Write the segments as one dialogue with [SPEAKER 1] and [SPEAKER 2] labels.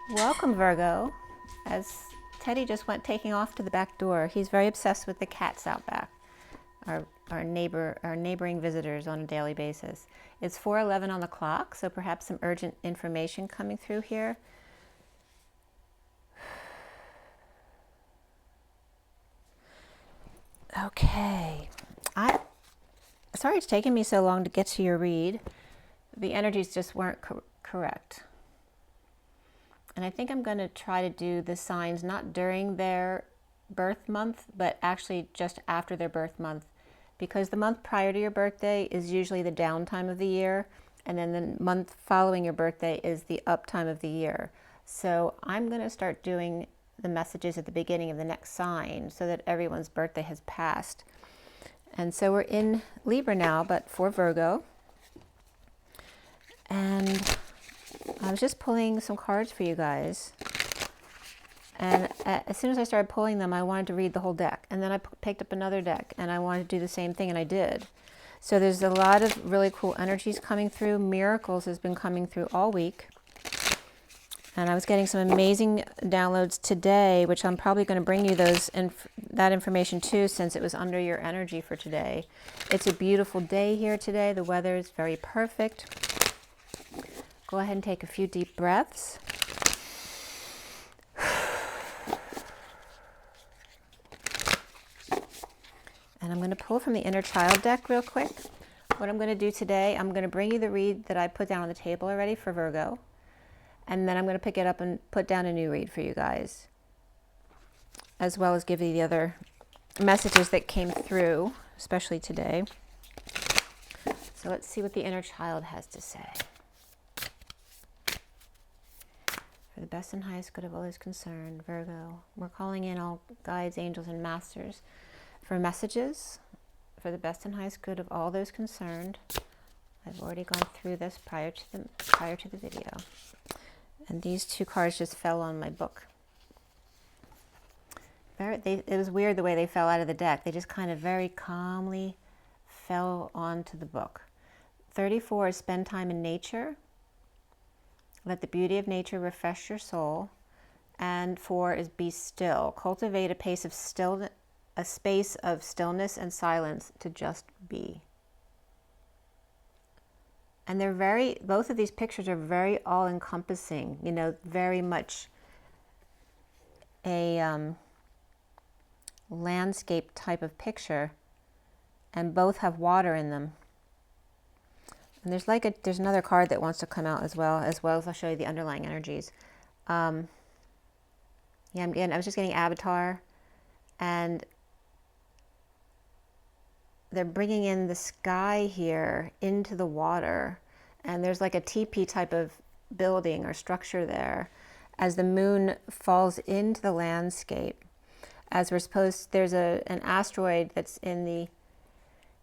[SPEAKER 1] Welcome, Virgo. As Teddy just went taking off to the back door, he's very obsessed with the cats out back, our neighboring visitors on a daily basis. It's 4:11 on the clock, so perhaps some urgent information coming through here. Okay. Sorry it's taken me so long to get to your read. The energies just weren't correct. And I think I'm going to try to do the signs not during their birth month, but actually just after their birth month, because the month prior to your birthday is usually the down time of the year, and then the month following your birthday is the up time of the year. So I'm going to start doing the messages at the beginning of the next sign so that everyone's birthday has passed. And so we're in Libra now, but for Virgo. And I was just pulling some cards for you guys. And as soon as I started pulling them, I wanted to read the whole deck. And then I picked up another deck and I wanted to do the same thing, and I did. So there's a lot of really cool energies coming through. Miracles has been coming through all week. And I was getting some amazing downloads today, which I'm probably going to bring you that information too, since it was under your energy for today. It's a beautiful day here today. The weather is very perfect. Go ahead and take a few deep breaths. And I'm going to pull from the Inner Child deck real quick. What I'm going to do today, I'm going to bring you the read that I put down on the table already for Virgo. And then I'm going to pick it up and put down a new read for you guys, as well as give you the other messages that came through, especially today. So let's see what the Inner Child has to say. For the best and highest good of all is concerned, Virgo, we're calling in all guides, angels, and masters for messages for the best and highest good of all those concerned. I've already gone through this prior to the video. And these two cards just fell on my book. It was weird the way they fell out of the deck. They just kind of very calmly fell onto the book. 34 is spend time in nature. Let the beauty of nature refresh your soul. And 4 is be still. Cultivate a space of stillness and silence to just be. And they're both of these pictures are very all-encompassing, you know, very much a landscape type of picture, and both have water in them. And there's another card that wants to come out as well as I'll show you the underlying energies. I was just getting Avatar, and they're bringing in the sky here into the water, and there's like a teepee type of building or structure there as the moon falls into the landscape. There's an asteroid that's in the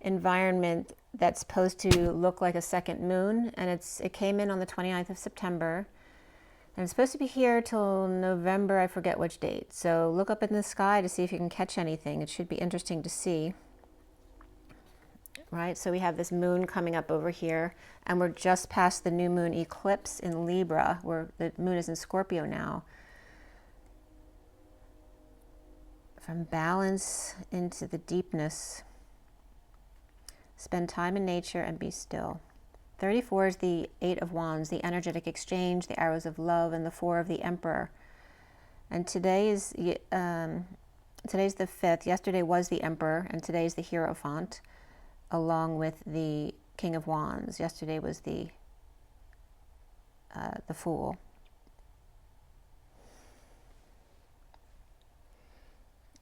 [SPEAKER 1] environment that's supposed to look like a second moon, and it came in on the 29th of September, and it's supposed to be here till November, I forget which date. So look up in the sky to see if you can catch anything. It should be interesting to see. Right, so we have this moon coming up over here, and we're just past the new moon eclipse in Libra, where the moon is in Scorpio now. From balance into the deepness. Spend time in nature and be still. 34 is the 8 of Wands, the energetic exchange, the arrows of love, and the 4 of the Emperor. And today's the 5th. Yesterday was the Emperor, and today's the Hierophant, along with the King of Wands. Yesterday was the Fool.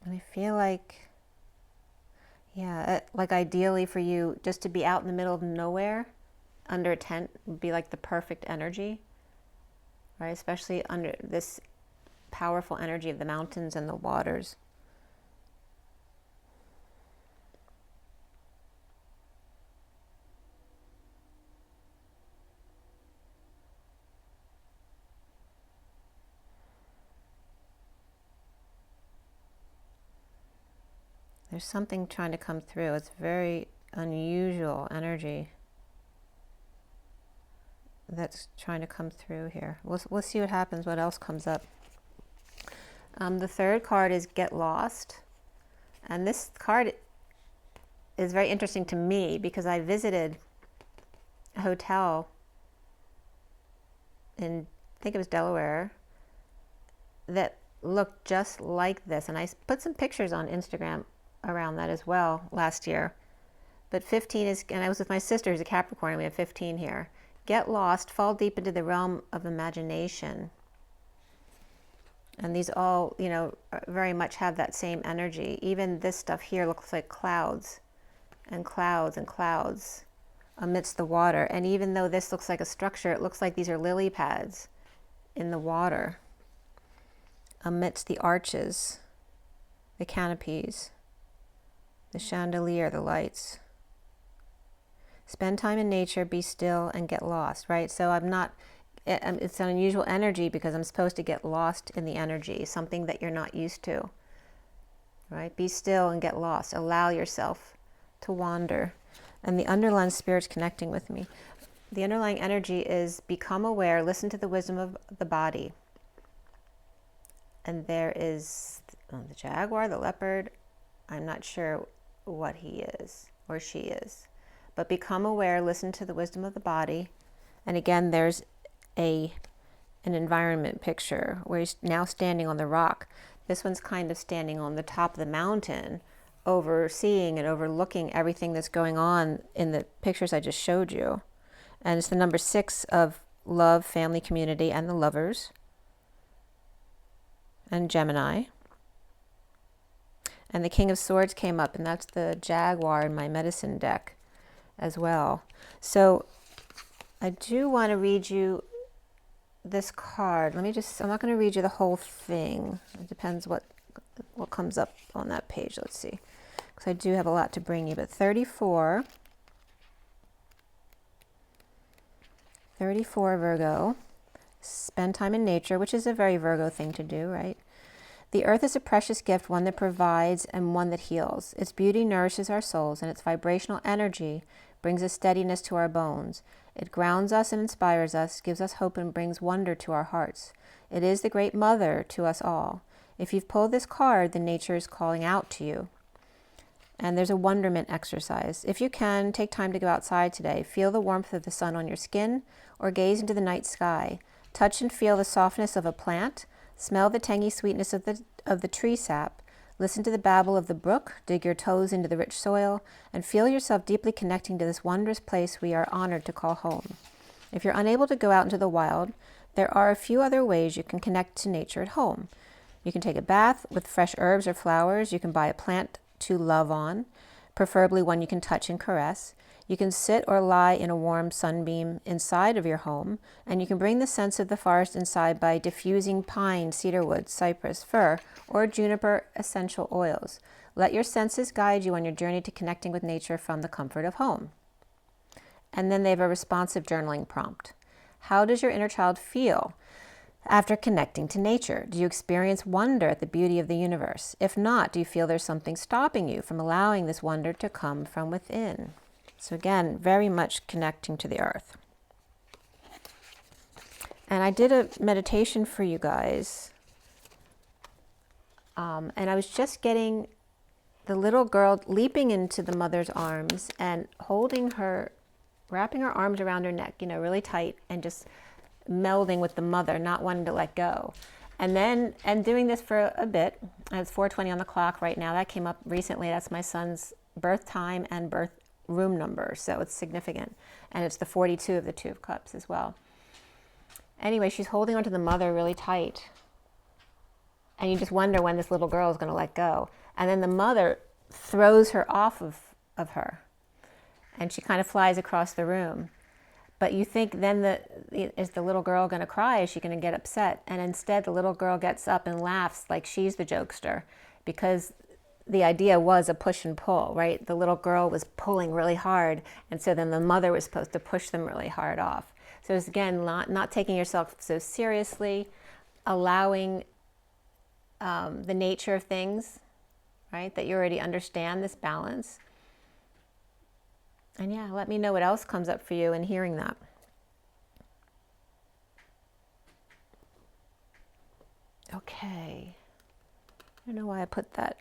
[SPEAKER 1] And I feel like, like ideally for you, just to be out in the middle of nowhere, under a tent, would be like the perfect energy, right? Especially under this powerful energy of the mountains and the waters. There's something trying to come through. It's very unusual energy. that's trying to come through here. We'll see what happens, what else comes up. The third card is Get Lost. And this card is very interesting to me because I visited a hotel in, I think it was Delaware, that looked just like this. And I put some pictures on Instagram around that as well last year. But 15 is, and I was with my sister who's a Capricorn, and we have 15 here. Get lost, fall deep into the realm of imagination. And these all, you know, very much have that same energy. Even this stuff here looks like clouds and clouds and clouds amidst the water. And even though this looks like a structure, it looks like these are lily pads in the water amidst the arches, the canopies, the chandelier, the lights. Spend time in nature, be still, and get lost, right? So it's an unusual energy because I'm supposed to get lost in the energy, something that you're not used to, right? Be still and get lost. Allow yourself to wander. And the underlying spirit's connecting with me. The underlying energy is become aware, listen to the wisdom of the body. And there is the jaguar, the leopard. I'm not sure what he is or she is. But become aware, listen to the wisdom of the body. And again, there's an environment picture where he's now standing on the rock. This one's kind of standing on the top of the mountain, overseeing and overlooking everything that's going on in the pictures I just showed you. And it's the number 6 of love, family, community, and the lovers. And Gemini. And the King of Swords came up, and that's the jaguar in my medicine deck as well. So I do want to read you this card. I'm not going to read you the whole thing. It depends what comes up on that page. Let's see. Because I do have a lot to bring you. But 34 Virgo. Spend time in nature, which is a very Virgo thing to do, right? The earth is a precious gift, one that provides and one that heals. Its beauty nourishes our souls, and its vibrational energy brings a steadiness to our bones. It grounds us and inspires us, gives us hope, and brings wonder to our hearts. It is the great mother to us all. If you've pulled this card, then nature is calling out to you. And there's a wonderment exercise. If you can, take time to go outside today. Feel the warmth of the sun on your skin or gaze into the night sky. Touch and feel the softness of a plant. Smell the tangy sweetness of the tree sap. Listen to the babble of the brook. Dig your toes into the rich soil and feel yourself deeply connecting to this wondrous place we are honored to call home. If you're unable to go out into the wild, there are a few other ways you can connect to nature at home. You can take a bath with fresh herbs or flowers. You can buy a plant to love on, preferably one you can touch and caress. You can sit or lie in a warm sunbeam inside of your home, and you can bring the sense of the forest inside by diffusing pine, cedarwood, cypress, fir, or juniper essential oils. Let your senses guide you on your journey to connecting with nature from the comfort of home. And then they have a responsive journaling prompt. How does your inner child feel after connecting to nature? Do you experience wonder at the beauty of the universe? If not, do you feel there's something stopping you from allowing this wonder to come from within? So again, very much connecting to the earth. And I did a meditation for you guys. And I was just getting the little girl leaping into the mother's arms and holding her, wrapping her arms around her neck, really tight, and just melding with the mother, not wanting to let go. And doing this for a bit. And it's 4:20 on the clock right now. That came up recently. That's my son's birth time and birth room number, so it's significant. And it's the 42 of the 2 of Cups as well. Anyway, she's holding onto the mother really tight. And you just wonder when this little girl is going to let go. And then the mother throws her off of her. And she kind of flies across the room. But you think then, is the little girl going to cry? Is she going to get upset? And instead, the little girl gets up and laughs like she's the jokester, because the idea was a push and pull, right? The little girl was pulling really hard, and so then the mother was supposed to push them really hard off. So it's, again, not taking yourself so seriously, allowing the nature of things, right? That you already understand this balance. And yeah, let me know what else comes up for you in hearing that. Okay. I don't know why I put that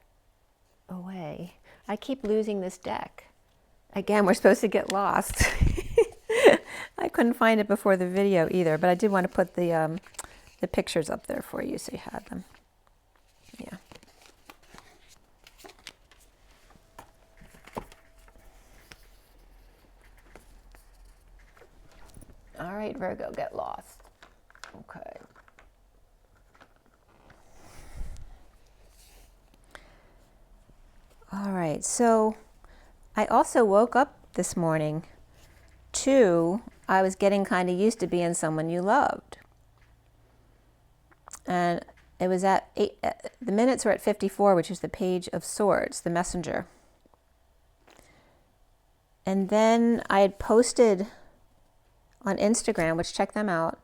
[SPEAKER 1] away. I keep losing this deck. Again, we're supposed to get lost. I couldn't find it before the video either, but I did want to put the pictures up there for you so you had them. Yeah. All right, Virgo, get lost. Okay. All right, so I also woke up this morning to I was getting kind of used to being someone you loved. And it was at 8, the minutes were at 54, which is the Page of Swords, the messenger. And then I had posted on Instagram, which check them out,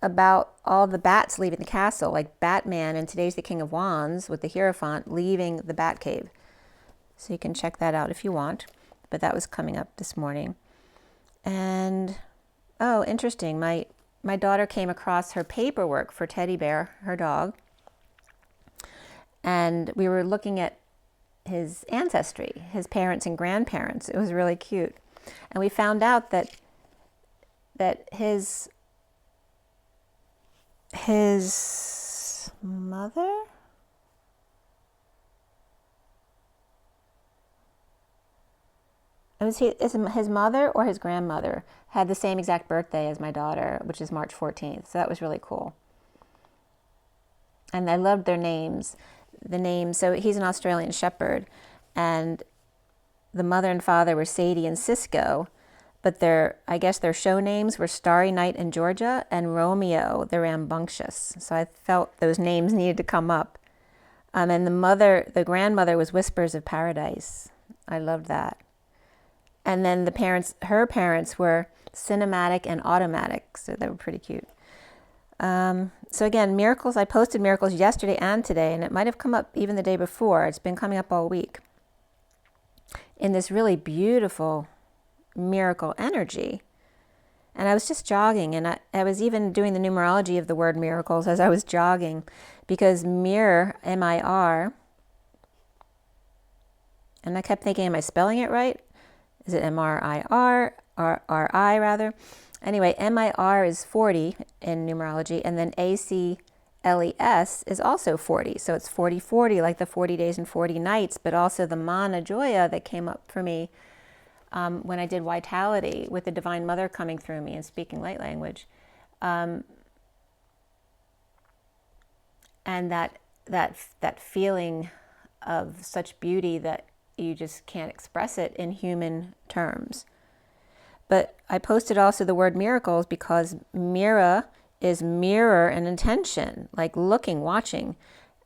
[SPEAKER 1] about all the bats leaving the castle, like Batman and Today's the King of Wands with the Hierophant leaving the Bat Cave. So you can check that out if you want. But that was coming up this morning. And, oh, interesting. My daughter came across her paperwork for Teddy Bear, her dog. And we were looking at his ancestry, his parents and grandparents. It was really cute. And we found out that his mother, his mother or his grandmother had the same exact birthday as my daughter, which is March 14th. So that was really cool. And I loved their names. The names, so he's an Australian Shepherd, and the mother and father were Sadie and Cisco, but I guess their show names were Starry Night in Georgia and Romeo the Rambunctious. So I felt those names needed to come up. And the grandmother was Whispers of Paradise. I loved that. And then her parents were Cinematic and Automatic, so they were pretty cute. So again, miracles, I posted miracles yesterday and today, and it might have come up even the day before. It's been coming up all week. In this really beautiful miracle energy. And I was just jogging, and I was even doing the numerology of the word miracles as I was jogging, because mirror, M-I-R, and I kept thinking, am I spelling it right? Is it M-R-I-R, or R-I rather? Anyway, M-I-R is 40 in numerology, and then A-C-L-E-S is also 40. So it's 40-40, like the 40 days and 40 nights, but also the Mana Joya that came up for me when I did Vitality with the Divine Mother coming through me and speaking light language. And that feeling of such beauty that you just can't express it in human terms. But I posted also the word miracles because mira is mirror and intention, like looking, watching.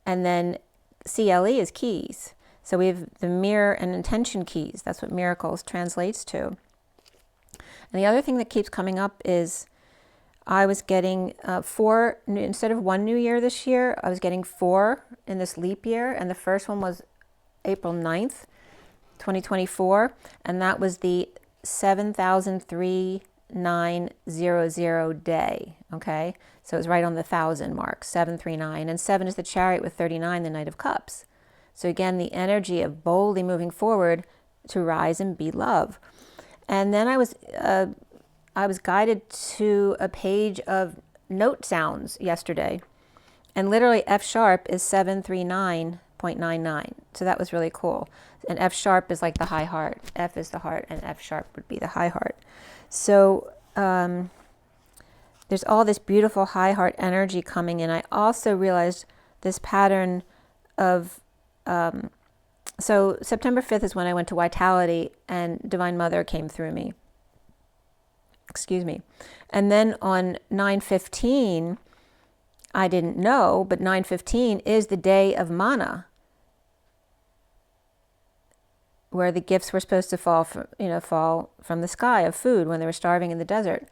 [SPEAKER 1] And then CLE is keys. So we have the mirror and intention keys. That's what miracles translates to. And the other thing that keeps coming up is I was getting 4, instead of 1 new year this year, I was getting 4 in this leap year. And the first one was April 9th, 2024. And that was the 7,390 day, okay? So it was right on the 1,000 mark, 739. And 7 is the Chariot with 39, the Knight of Cups. So again, the energy of boldly moving forward to rise and be love. And then I was guided to a page of note sounds yesterday. And literally F sharp is 739.99. So that was really cool. And F sharp is like the high heart. F is the heart, and F sharp would be the high heart. So there's all this beautiful high heart energy coming in. I also realized this pattern of, so September 5th is when I went to Vitality and Divine Mother came through me. Excuse me. And then on 9/15, I didn't know, but 9/15 is the day of Mana, where the gifts were supposed to fall from the sky of food when they were starving in the desert.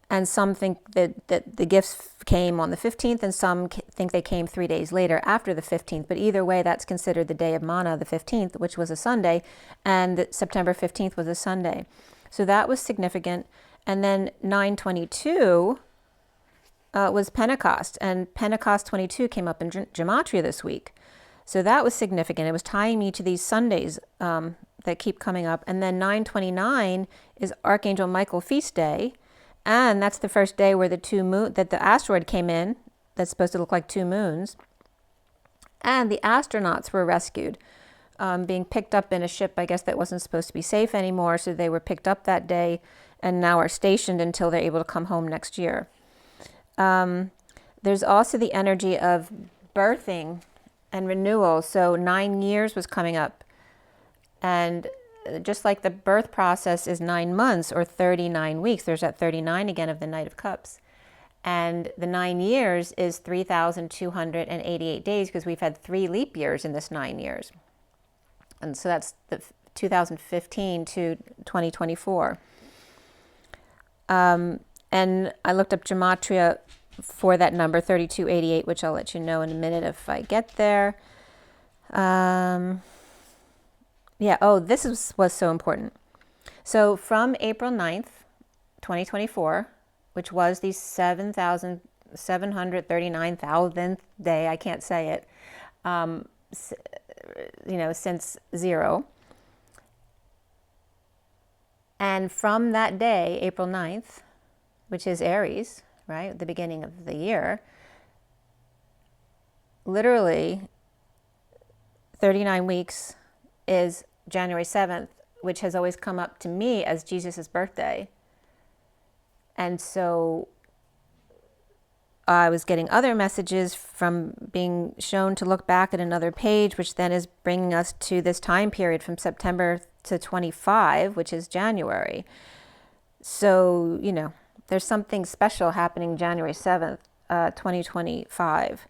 [SPEAKER 1] And some think that the gifts came on the 15th, and some think they came 3 days later after the 15th. But either way, that's considered the day of Mana, the 15th, which was a Sunday, and September 15th was a Sunday. So that was significant. And then 9/22 was Pentecost, and Pentecost 22 came up in Gematria this week. So that was significant. It was tying me to these Sundays that keep coming up. And then 9/29 is Archangel Michael feast day. And that's the first day where the asteroid came in that's supposed to look like two moons. And the astronauts were rescued, being picked up in a ship, I guess, that wasn't supposed to be safe anymore. So they were picked up that day and now are stationed until they're able to come home next year. There's also the energy of birthing and renewal. So 9 years was coming up. And just like the birth process is 9 months or 39 weeks, there's that 39 again of the Knight of Cups. And the 9 years is 3,288 days because we've had 3 leap years in this 9 years. And so that's the 2015 to 2024. And I looked up Gematria for that number, 3288, which I'll let you know in a minute if I get there. Yeah, this was so important. So from April 9th, 2024, which was the 7,739,000th day, I can't say it, since zero. And from that day, April 9th, which is Aries, right, at the beginning of the year, literally 39 weeks is January 7th, which has always come up to me as Jesus's birthday. And so I was getting other messages from being shown to look back at another page, which then is bringing us to this time period from September to 25, which is January. So, there's something special happening January 7th, 2025.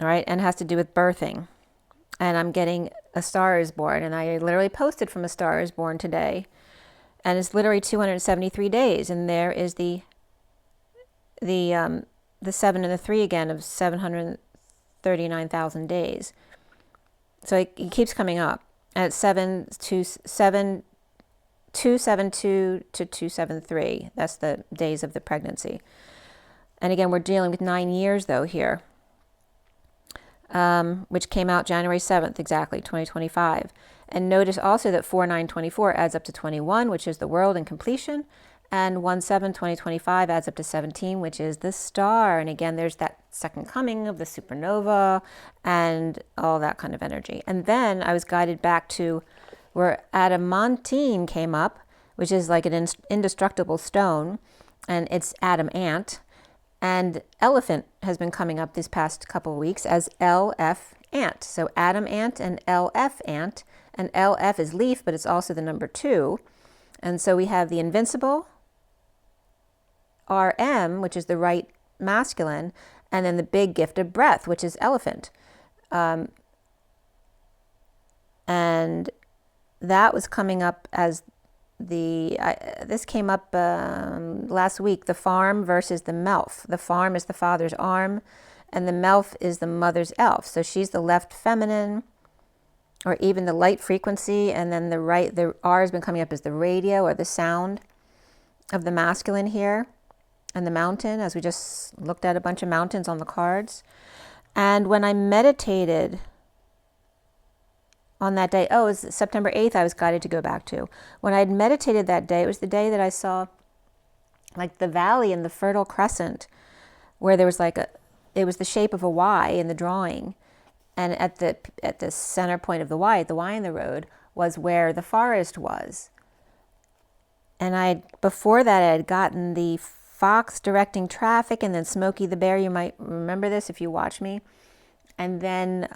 [SPEAKER 1] All right, and it has to do with birthing. And I'm getting A Star is Born, and I literally posted from A Star is Born today. And it's literally 273 days, and there is the 7 and the 3 again of 739,000 days. So it keeps coming up. And it's 272 to 273. That's the days of the pregnancy. And again, we're dealing with 9 years though here, which came out January 7th, exactly, 2025. And notice also that 4/9/24 adds up to 21, which is the world and completion. And 1/7/2025 adds up to 17, which is the star. And again, there's that second coming of the supernova and all that kind of energy. And then I was guided back to where adamantine came up, which is like an indestructible stone, and it's Adam Ant. And elephant has been coming up these past couple of weeks as LF Ant. So Adam Ant and LF Ant. And LF is leaf, but it's also the number 2. And so we have the invincible, RM, which is the right masculine, and then the big gift of breath, which is elephant. And that was coming up as this came up last week, the farm versus the melf. The farm is the father's arm, and the melf is the mother's elf. So she's the left feminine, or even the light frequency, and then the R has been coming up as the radio or the sound of the masculine here, and the mountain, as we just looked at a bunch of mountains on the cards. And when I meditated on that day, it was September 8th I was guided to go back to. When I had meditated that day, it was the day that I saw like the valley and the Fertile Crescent, where there was it was the shape of a Y in the drawing. And at the center point of the Y, the Y in the road, was where the forest was. And before that, I had gotten the fox directing traffic, and then Smokey the Bear. You might remember this if you watch me. And then,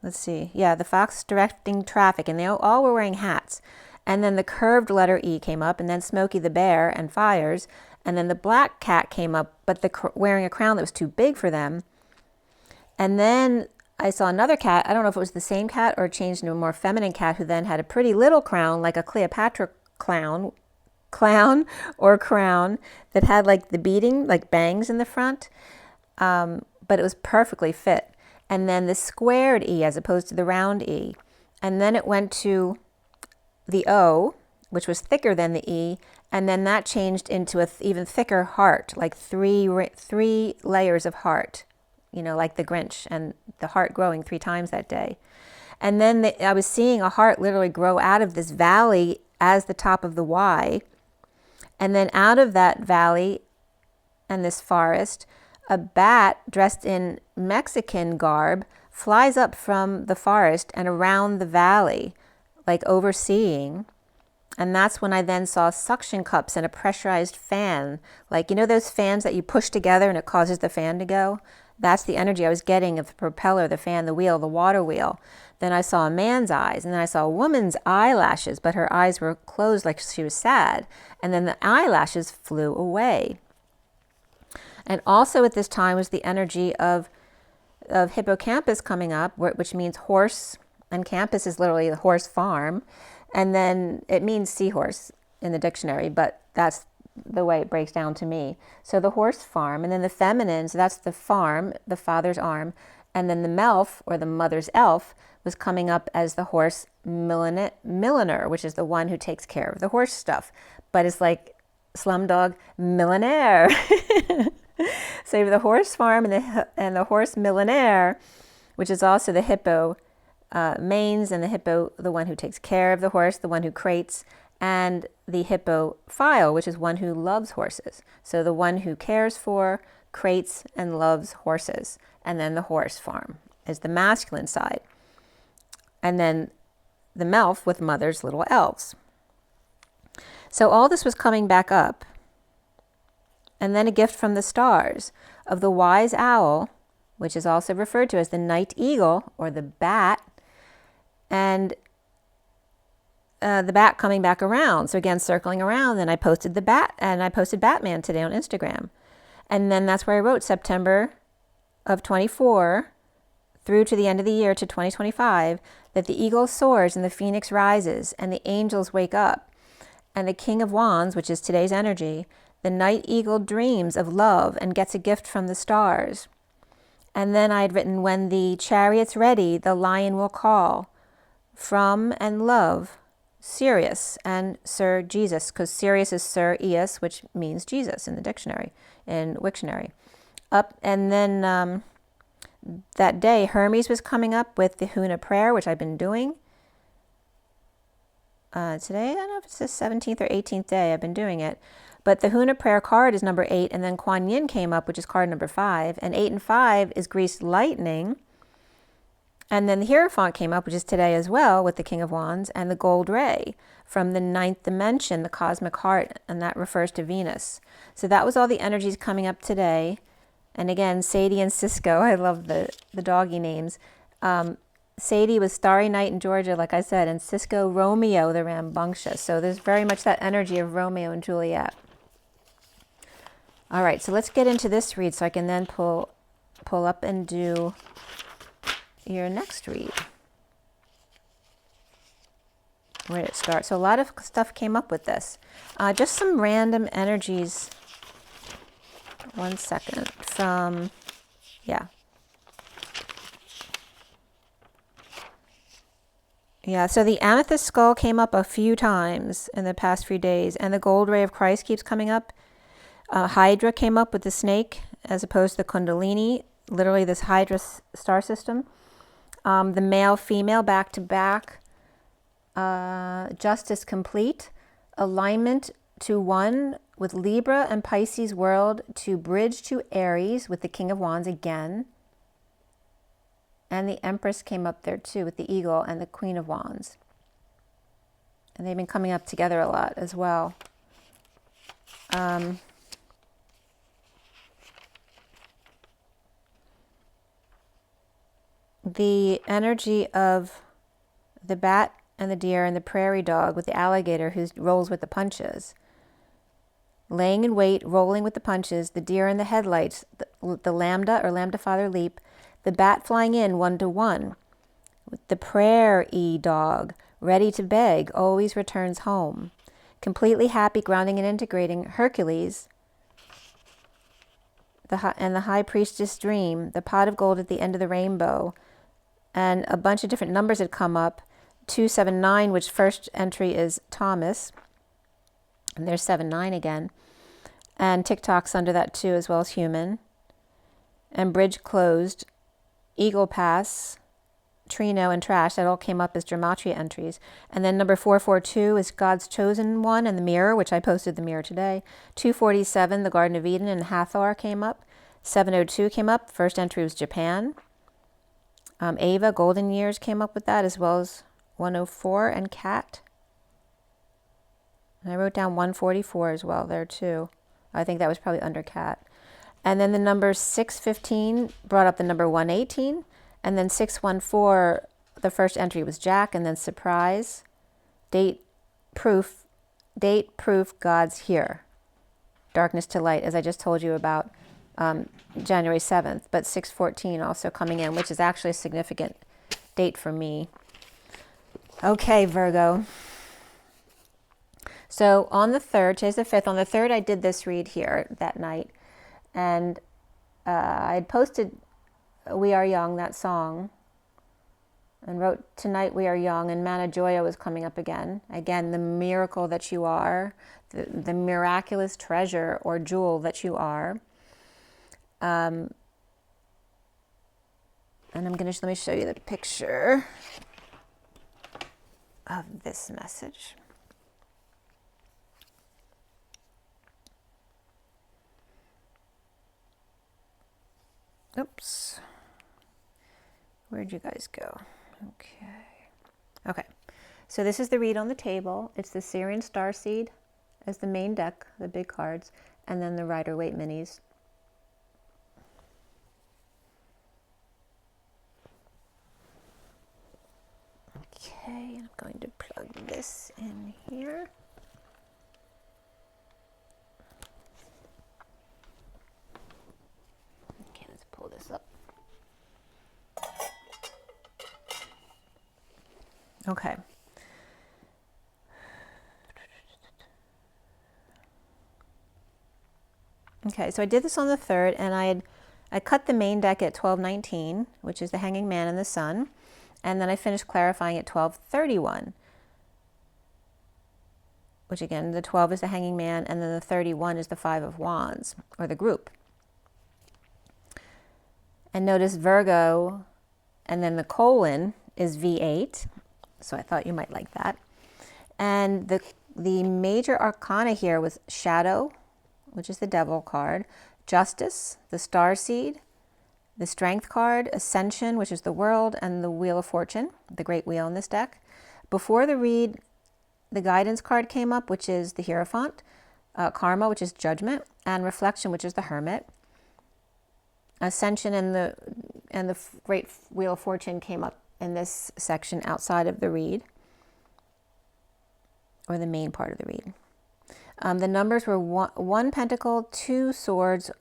[SPEAKER 1] let's see. Yeah, the fox directing traffic, and they all were wearing hats. And then the curved letter E came up, and then Smokey the Bear and fires. And then the black cat came up, but wearing a crown that was too big for them. And then I saw another cat. I don't know if it was the same cat or changed into a more feminine cat, who then had a pretty little crown, like a Cleopatra clown or crown that had like the beading, like bangs in the front, but it was perfectly fit. And then the squared E as opposed to the round E. And then it went to the O, which was thicker than the E, And then that changed into a even thicker heart, like three layers of heart, you know, like the Grinch, and the heart growing 3 times that day. And then I was seeing a heart literally grow out of this valley as the top of the Y. And then out of that valley and this forest, a bat dressed in Mexican garb flies up from the forest and around the valley, like overseeing. And that's when I then saw suction cups and a pressurized fan. Like, you know those fans that you push together and it causes the fan to go? That's the energy I was getting of the propeller, the fan, the wheel, the water wheel. Then I saw a man's eyes, and then I saw a woman's eyelashes, but her eyes were closed like she was sad. And then the eyelashes flew away. And also at this time was the energy of hippocampus coming up, which means horse, and campus is literally the horse farm. And then it means seahorse in the dictionary, but that's the way it breaks down to me. So the horse farm, and then the feminine, so that's the farm, the father's arm, and then the melf, or the mother's elf, was coming up as the horse milliner, which is the one who takes care of the horse stuff. But it's like Slumdog Millionaire. So you have the horse farm and the horse millionaire, which is also the hippo manes, and the hippo, the one who takes care of the horse, the one who crates, and the hippophile, which is one who loves horses. So the one who cares for, crates, and loves horses. And then the horse farm is the masculine side. And then the melf with mother's little elves. So all this was coming back up. And then a gift from the stars of the wise owl, which is also referred to as the night eagle or the bat, and the bat coming back around. So again, circling around. Then I posted the bat, and I posted Batman today on Instagram. And then that's where I wrote September of 24 through to the end of the year to 2025, that the eagle soars and the phoenix rises and the angels wake up. And the King of Wands, which is today's energy, the night eagle dreams of love and gets a gift from the stars. And then I had written, when the chariot's ready, the lion will call. From and love, Sirius and Sir Jesus, because Sirius is Sir Eos, which means Jesus in the dictionary, in Wiktionary. Up, and then that day, Hermes was coming up with the Huna prayer, which I've been doing. Today, I don't know if it's the 17th or 18th day I've been doing it. But the Huna prayer card is number 8, and then Kuan Yin came up, which is card number 5. And 8 and 5 is greased lightning. And then the Hierophant came up, which is today as well, with the King of Wands, and the gold ray from the 9th dimension, the cosmic heart, and that refers to Venus. So that was all the energies coming up today. And again, Sadie and Cisco, I love the doggy names. Sadie was Starry Night in Georgia, like I said, and Cisco, Romeo, the rambunctious. So there's very much that energy of Romeo and Juliet. All right, so let's get into this read so I can then pull up and do your next read. Where did it start? So a lot of stuff came up with this. Just some random energies. 1 second. From, yeah. Yeah, so the amethyst skull came up a few times in the past few days, and the gold ray of Christ keeps coming up. Hydra came up with the snake, as opposed to the Kundalini, literally this Hydra star system. The male, female, back to back. Justice complete. Alignment to one with Libra and Pisces world to bridge to Aries with the King of Wands again. And the Empress came up there too with the Eagle and the Queen of Wands. And they've been coming up together a lot as well. The energy of the bat and the deer and the prairie dog with the alligator who rolls with the punches. Laying in wait, rolling with the punches, the deer in the headlights, the lambda or lambda father leap, the bat flying in 1-to-1. With the prairie dog, ready to beg, always returns home. Completely happy, grounding and integrating, Hercules, and the high priestess dream, the pot of gold at the end of the rainbow, and a bunch of different numbers had come up. 279, which first entry is Thomas. And there's 7-9 again. And TikTok's under that too, as well as human. And bridge closed, eagle pass, Trino, and trash. That all came up as Gematria entries. And then number 442 is God's chosen one and the mirror, which I posted the mirror today. 247, the Garden of Eden and Hathor came up. 702 came up. First entry was Japan. Ava, golden years came up with that, as well as 104 and cat. And I wrote down 144 as well there too. I think that was probably under cat. And then the number 615 brought up the number 118. And then 614, the first entry was Jack, and then surprise, date proof, God's here. Darkness to light, as I just told you about January 7th, but 614 also coming in, which is actually a significant date for me. Okay, Virgo. So on the 3rd, today's the 5th, on the 3rd I did this read here that night, and I had posted We Are Young, that song, and wrote Tonight We Are Young, and Mana Joya was coming up again. Again, the miracle that you are, the miraculous treasure or jewel that you are. And I'm going to, let me show you the picture of this message. Oops. Where'd you guys go? Okay. So this is the read on the table. It's the SIRIAN Starseed as the main deck, the big cards, and then the Rider-Waite minis. Okay, I'm going to plug this in here. Okay, let's pull this up. Okay. Okay, so I did this on the 3rd, and I cut the main deck at 12:19, which is the Hanging Man and the Sun, and then I finished clarifying at 12:31, which again, the 12 is the Hanging Man, and then the 31 is the 5 of Wands, or the group. And notice Virgo, and then the colon is V8, so I thought you might like that. And the major arcana here was Shadow, which is the Devil card, Justice, the Starseed, the Strength card, Ascension, which is the World, and the Wheel of Fortune, the Great Wheel in this deck. Before the read, the Guidance card came up, which is the Hierophant, Karma, which is Judgment, and Reflection, which is the Hermit. Ascension and the Great Wheel of Fortune came up in this section outside of the read, or the main part of the read. The numbers were 1 pentacle, 2 swords,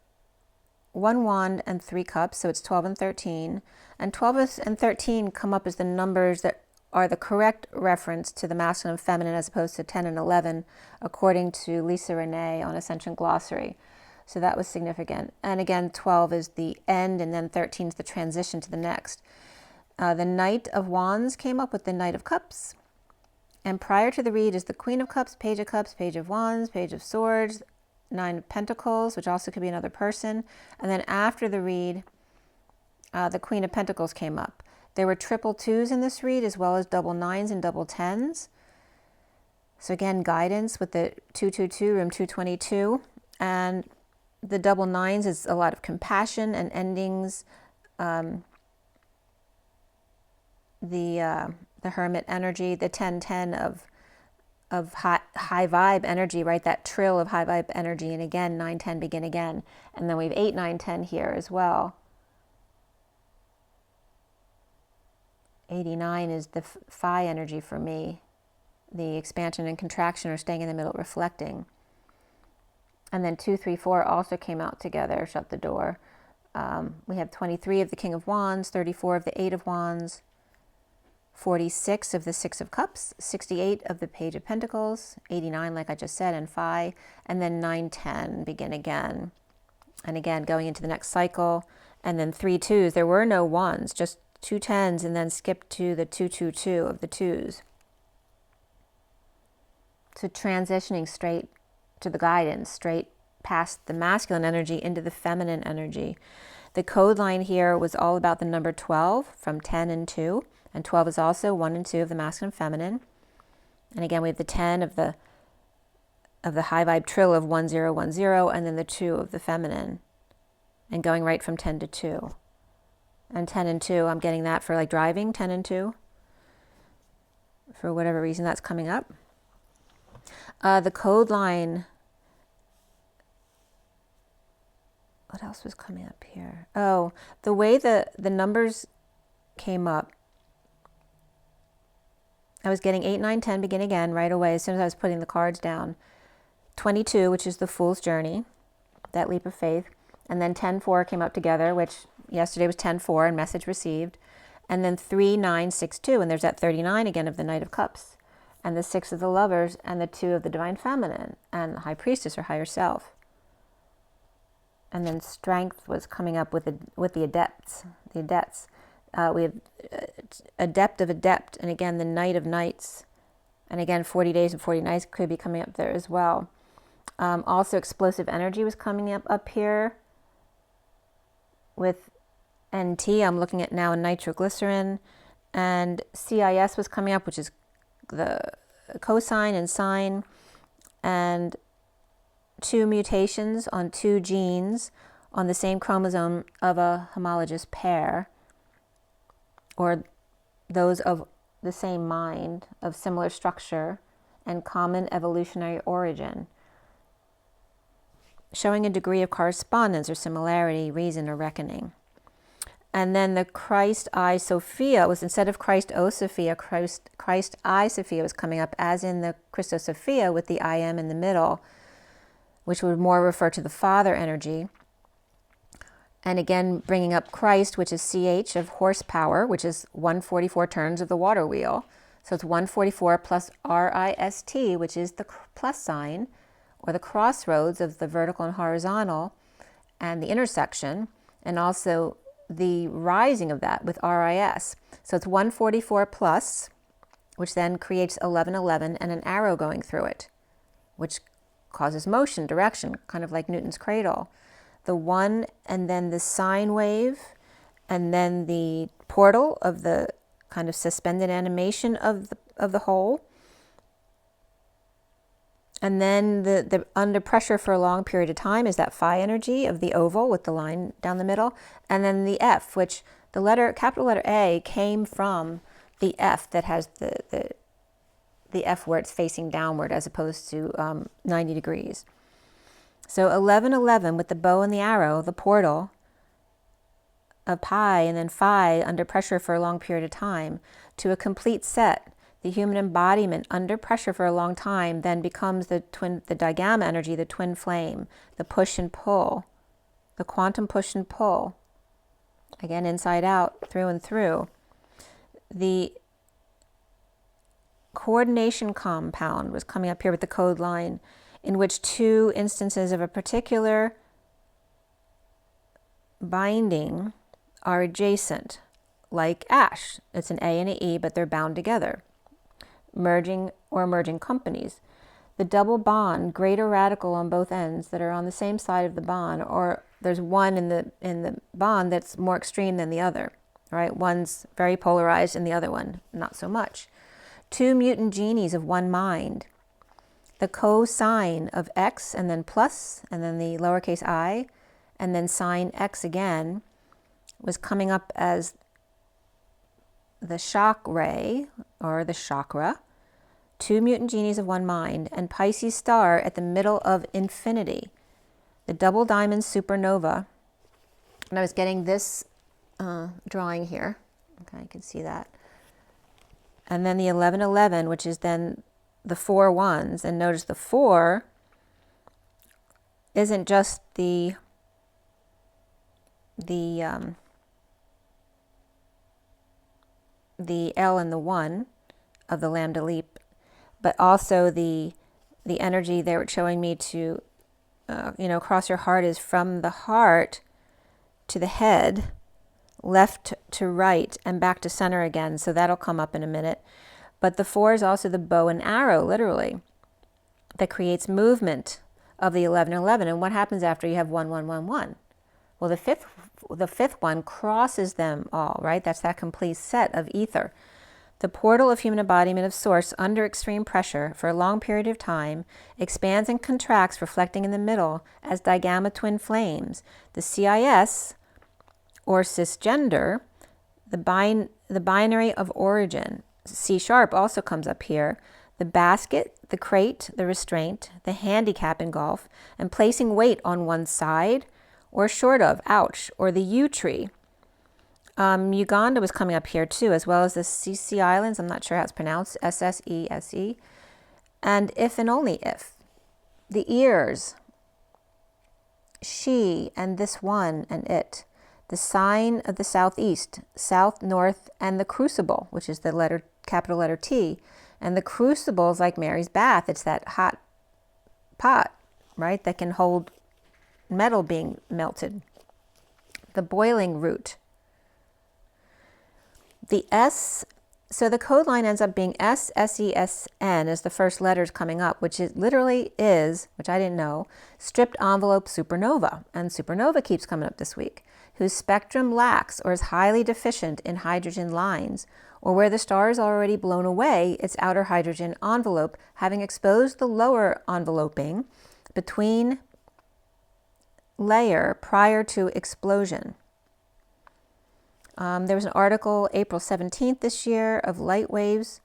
[SPEAKER 1] 1 wand, and 3 cups, so it's 12 and 13. And 12 and 13 come up as the numbers that are the correct reference to the masculine and feminine, as opposed to 10 and 11, according to Lisa Renee on Ascension Glossary. So that was significant. And again, 12 is the end, and then 13 is the transition to the next. The Knight of Wands came up with the Knight of Cups. And prior to the read is the Queen of Cups, Page of Wands, Page of Swords, 9 of Pentacles, which also could be another person. And then after the read, the Queen of Pentacles came up. There were triple 2s in this read, as well as double 9s and double 10s. So again, guidance with the 222, room 222. And the double 9s is a lot of compassion and endings. The Hermit energy, the 10-10 of high vibe energy, right? That trill of high vibe energy. And again, 9-10, begin again. And then we have 8-9-10 here as well. 89 is the phi energy for me. The expansion and contraction, or staying in the middle, reflecting. And then 2, 3, 4 also came out together, shut the door. We have 23 of the King of Wands, 34 of the 8 of Wands, 46 of the 6 of Cups, 68 of the Page of Pentacles, 89, like I just said, and phi, and then 9-10, begin again. And again, going into the next cycle, and then 3 2s. There were no 1s, just 2 10s, and then skip to the 2-2-2 of the 2s. So transitioning straight to the guidance, straight past the masculine energy into the feminine energy. The code line here was all about the number 12 from 10 and 2. And 12 is also 1 and 2 of the masculine and feminine. And again, we have the 10 of the high vibe trill of 1010, and then the 2 of the feminine. And going right from 10 to 2. And 10 and 2, I'm getting that for like driving, 10 and 2. For whatever reason that's coming up. The code line, what else was coming up here? Oh, the way the numbers came up, I was getting 8, 9, 10 begin again right away as soon as I was putting the cards down. 22, which is the Fool's Journey, that leap of faith. And then 10, 4 came up together, which yesterday was 10, 4 and message received. And then 3, 9, 6, 2. And there's that 39 again of the Knight of Cups. And the 6 of the Lovers and the 2 of the Divine Feminine and the High Priestess or Higher Self. And then Strength was coming up with the Adepts. The Adepts. We have Adept of Adept, and again the Knight of Knights. And again 40 days and 40 nights could be coming up there as well. Also Explosive Energy was coming up here with NT. I'm looking at now in nitroglycerin. And CIS was coming up, which is the cosine and sine. And 2 mutations on 2 genes on the same chromosome of a homologous pair, or those of the same mind, of similar structure and common evolutionary origin, showing a degree of correspondence or similarity, reason, or reckoning. And then the Christ I Sophia was, instead of Christ O Sophia, Christ I Sophia was coming up, as in the Christos Sophia with the I am in the middle, which would more refer to the Father energy. And again, bringing up Christ, which is CH of horsepower, which is 144 turns of the water wheel. So it's 144 plus RIST, which is the plus sign, or the crossroads of the vertical and horizontal, and the intersection, and also the rising of that with RIS. So it's 144 plus, which then creates 1111 and an arrow going through it, which causes motion, direction, kind of like Newton's cradle. The 1 and then the sine wave, and then the portal of the kind of suspended animation of the whole. And then the under pressure for a long period of time is that phi energy of the oval with the line down the middle. And then the F, which the letter, capital letter A, came from the F that has the F where it's facing downward as opposed to 90 degrees. So 1111 with the bow and the arrow, the portal of pi, and then phi under pressure for a long period of time, to a complete set. The human embodiment under pressure for a long time then becomes the digamma energy, the twin flame, the push and pull, the quantum push and pull. Again, inside out, through and through. The coordination compound was coming up here with the code line, in which 2 instances of a particular binding are adjacent, like ash. It's an A and an E, but they're bound together. Merging or emerging companies. The double bond, greater radical on both ends that are on the same side of the bond, or there's one in the bond that's more extreme than the other, right? One's very polarized and the other one not so much. 2 mutant genies of one mind. The cosine of X and then plus, and then the lowercase I, and then sine X again, was coming up as the shock ray, or the chakra, 2 mutant genies of one mind, and Pisces star at the middle of infinity, the double diamond supernova. And I was getting this drawing here. Okay, you can see that. And then the 1111, which is then the 4 ones. And notice the 4 isn't just the L and the 1 of the lambda leap, but also the energy they were showing me to, cross your heart is from the heart to the head, left to right, and back to center again. So that'll come up in a minute. But the 4 is also the bow and arrow, literally, that creates movement of the 1111. And what happens after you have 1111? Well, the fifth one crosses them all, right? That's that complete set of ether. The portal of human embodiment of source under extreme pressure for a long period of time expands and contracts, reflecting in the middle as digamma twin flames. The CIS, or cisgender, the binary of origin. C sharp also comes up here. The basket, the crate, the restraint, the handicap in golf, and placing weight on one side or short of, ouch, or the U tree. Uganda was coming up here too, as well as the CC Islands. I'm not sure how it's pronounced, SSESE. And if and only if. The ears, she and this one and it. The sign of the southeast, south, north, and the crucible, which is the letter, capital letter T. And the crucible is like Mary's bath. It's that hot pot, right, that can hold metal being melted. The boiling root. The S, so the code line ends up being SSESN as the first letters coming up, which it literally is, which I didn't know, stripped envelope supernova. And supernova keeps coming up this week, whose spectrum lacks or is highly deficient in hydrogen lines, or where the star is already blown away, its outer hydrogen envelope, having exposed the lower enveloping between layer prior to explosion. There was an article April 17th this year of light waves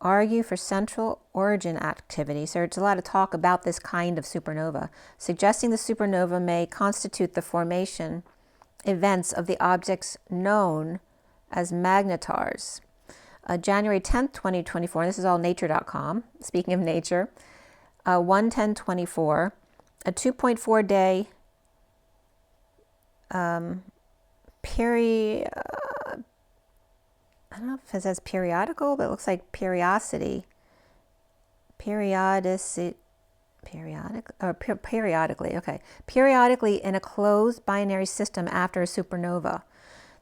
[SPEAKER 1] argue for central origin activity. So there's a lot of talk about this kind of supernova, suggesting the supernova may constitute the formation events of the objects known as magnetars. January 10th, 2024, and this is all nature.com, speaking of nature, 1/10/24, a 2.4 day I don't know if it says periodical, but it looks like periodically, okay. Periodically in a closed binary system after a supernova.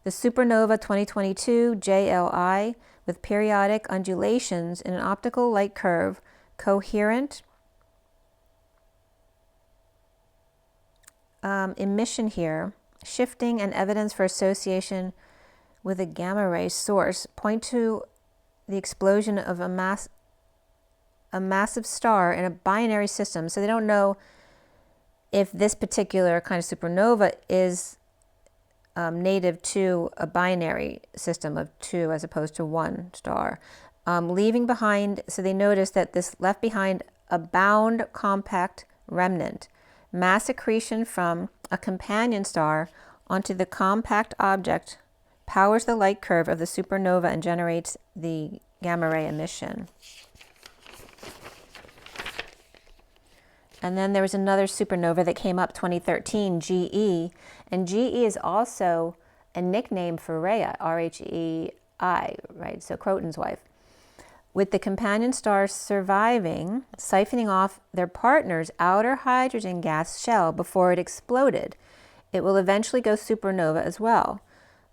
[SPEAKER 1] The supernova 2022 JLI with periodic undulations in an optical light curve, coherent emission here, shifting and evidence for association with a gamma ray source point to the explosion of a massive star in a binary system. So they don't know if this particular kind of supernova is native to a binary system of two as opposed to one star. Leaving behind, so they noticed that this left behind a bound compact remnant, mass accretion from a companion star onto the compact object powers the light curve of the supernova and generates the gamma ray emission. And then there was another supernova that came up 2013, GE, and GE is also a nickname for Rhea, R-H-E-I, right? So Croton's wife. With the companion stars surviving, siphoning off their partner's outer hydrogen gas shell before it exploded. It will eventually go supernova as well.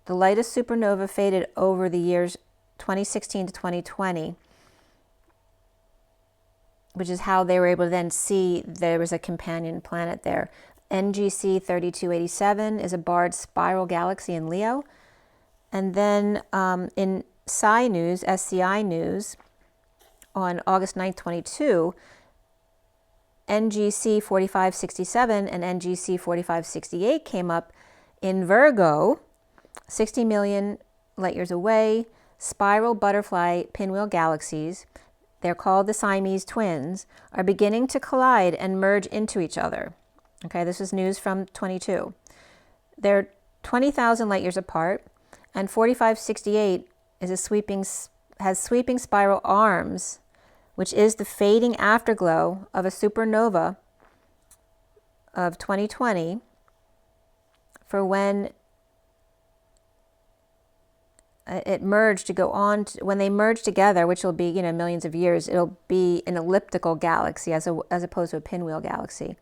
[SPEAKER 1] The lightest supernova faded over the years 2016 to 2020, which is how they were able to then see there was a companion planet there. NGC 3287 is a barred spiral galaxy in Leo. And then in SCI News, on August 9th, 22, NGC 4567 and NGC 4568 came up in Virgo, 60 million light years away, spiral butterfly pinwheel galaxies. They're called the Siamese twins, are beginning to collide and merge into each other. Okay, this is news from 22. They're 20,000 light years apart, and 4568 has sweeping spiral arms, which is the fading afterglow of a supernova of 2020 for when it merged to go on to, when they merge together, which will be, millions of years, it'll be an elliptical galaxy as opposed to a pinwheel galaxy.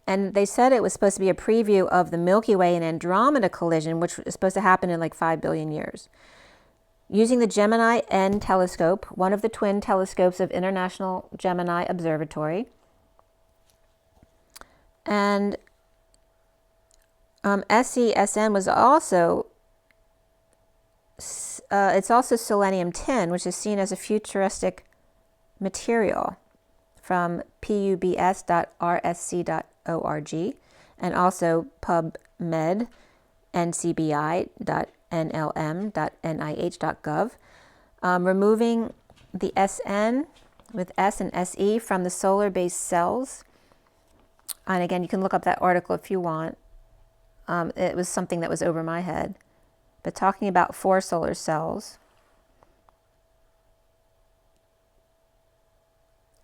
[SPEAKER 1] And they said it was supposed to be a preview of the Milky Way and Andromeda collision, which is supposed to happen in like 5 billion years. Using the Gemini N telescope, one of the twin telescopes of International Gemini Observatory, And SESN was also, it's also selenium tin, which is seen as a futuristic material from pubs.rsc.org and also PubMed, ncbi.nlm.nih.gov. Removing the SN with S and SE from the solar-based cells. And again, you can look up that article if you want. It was something that was over my head. But talking about 4 solar cells.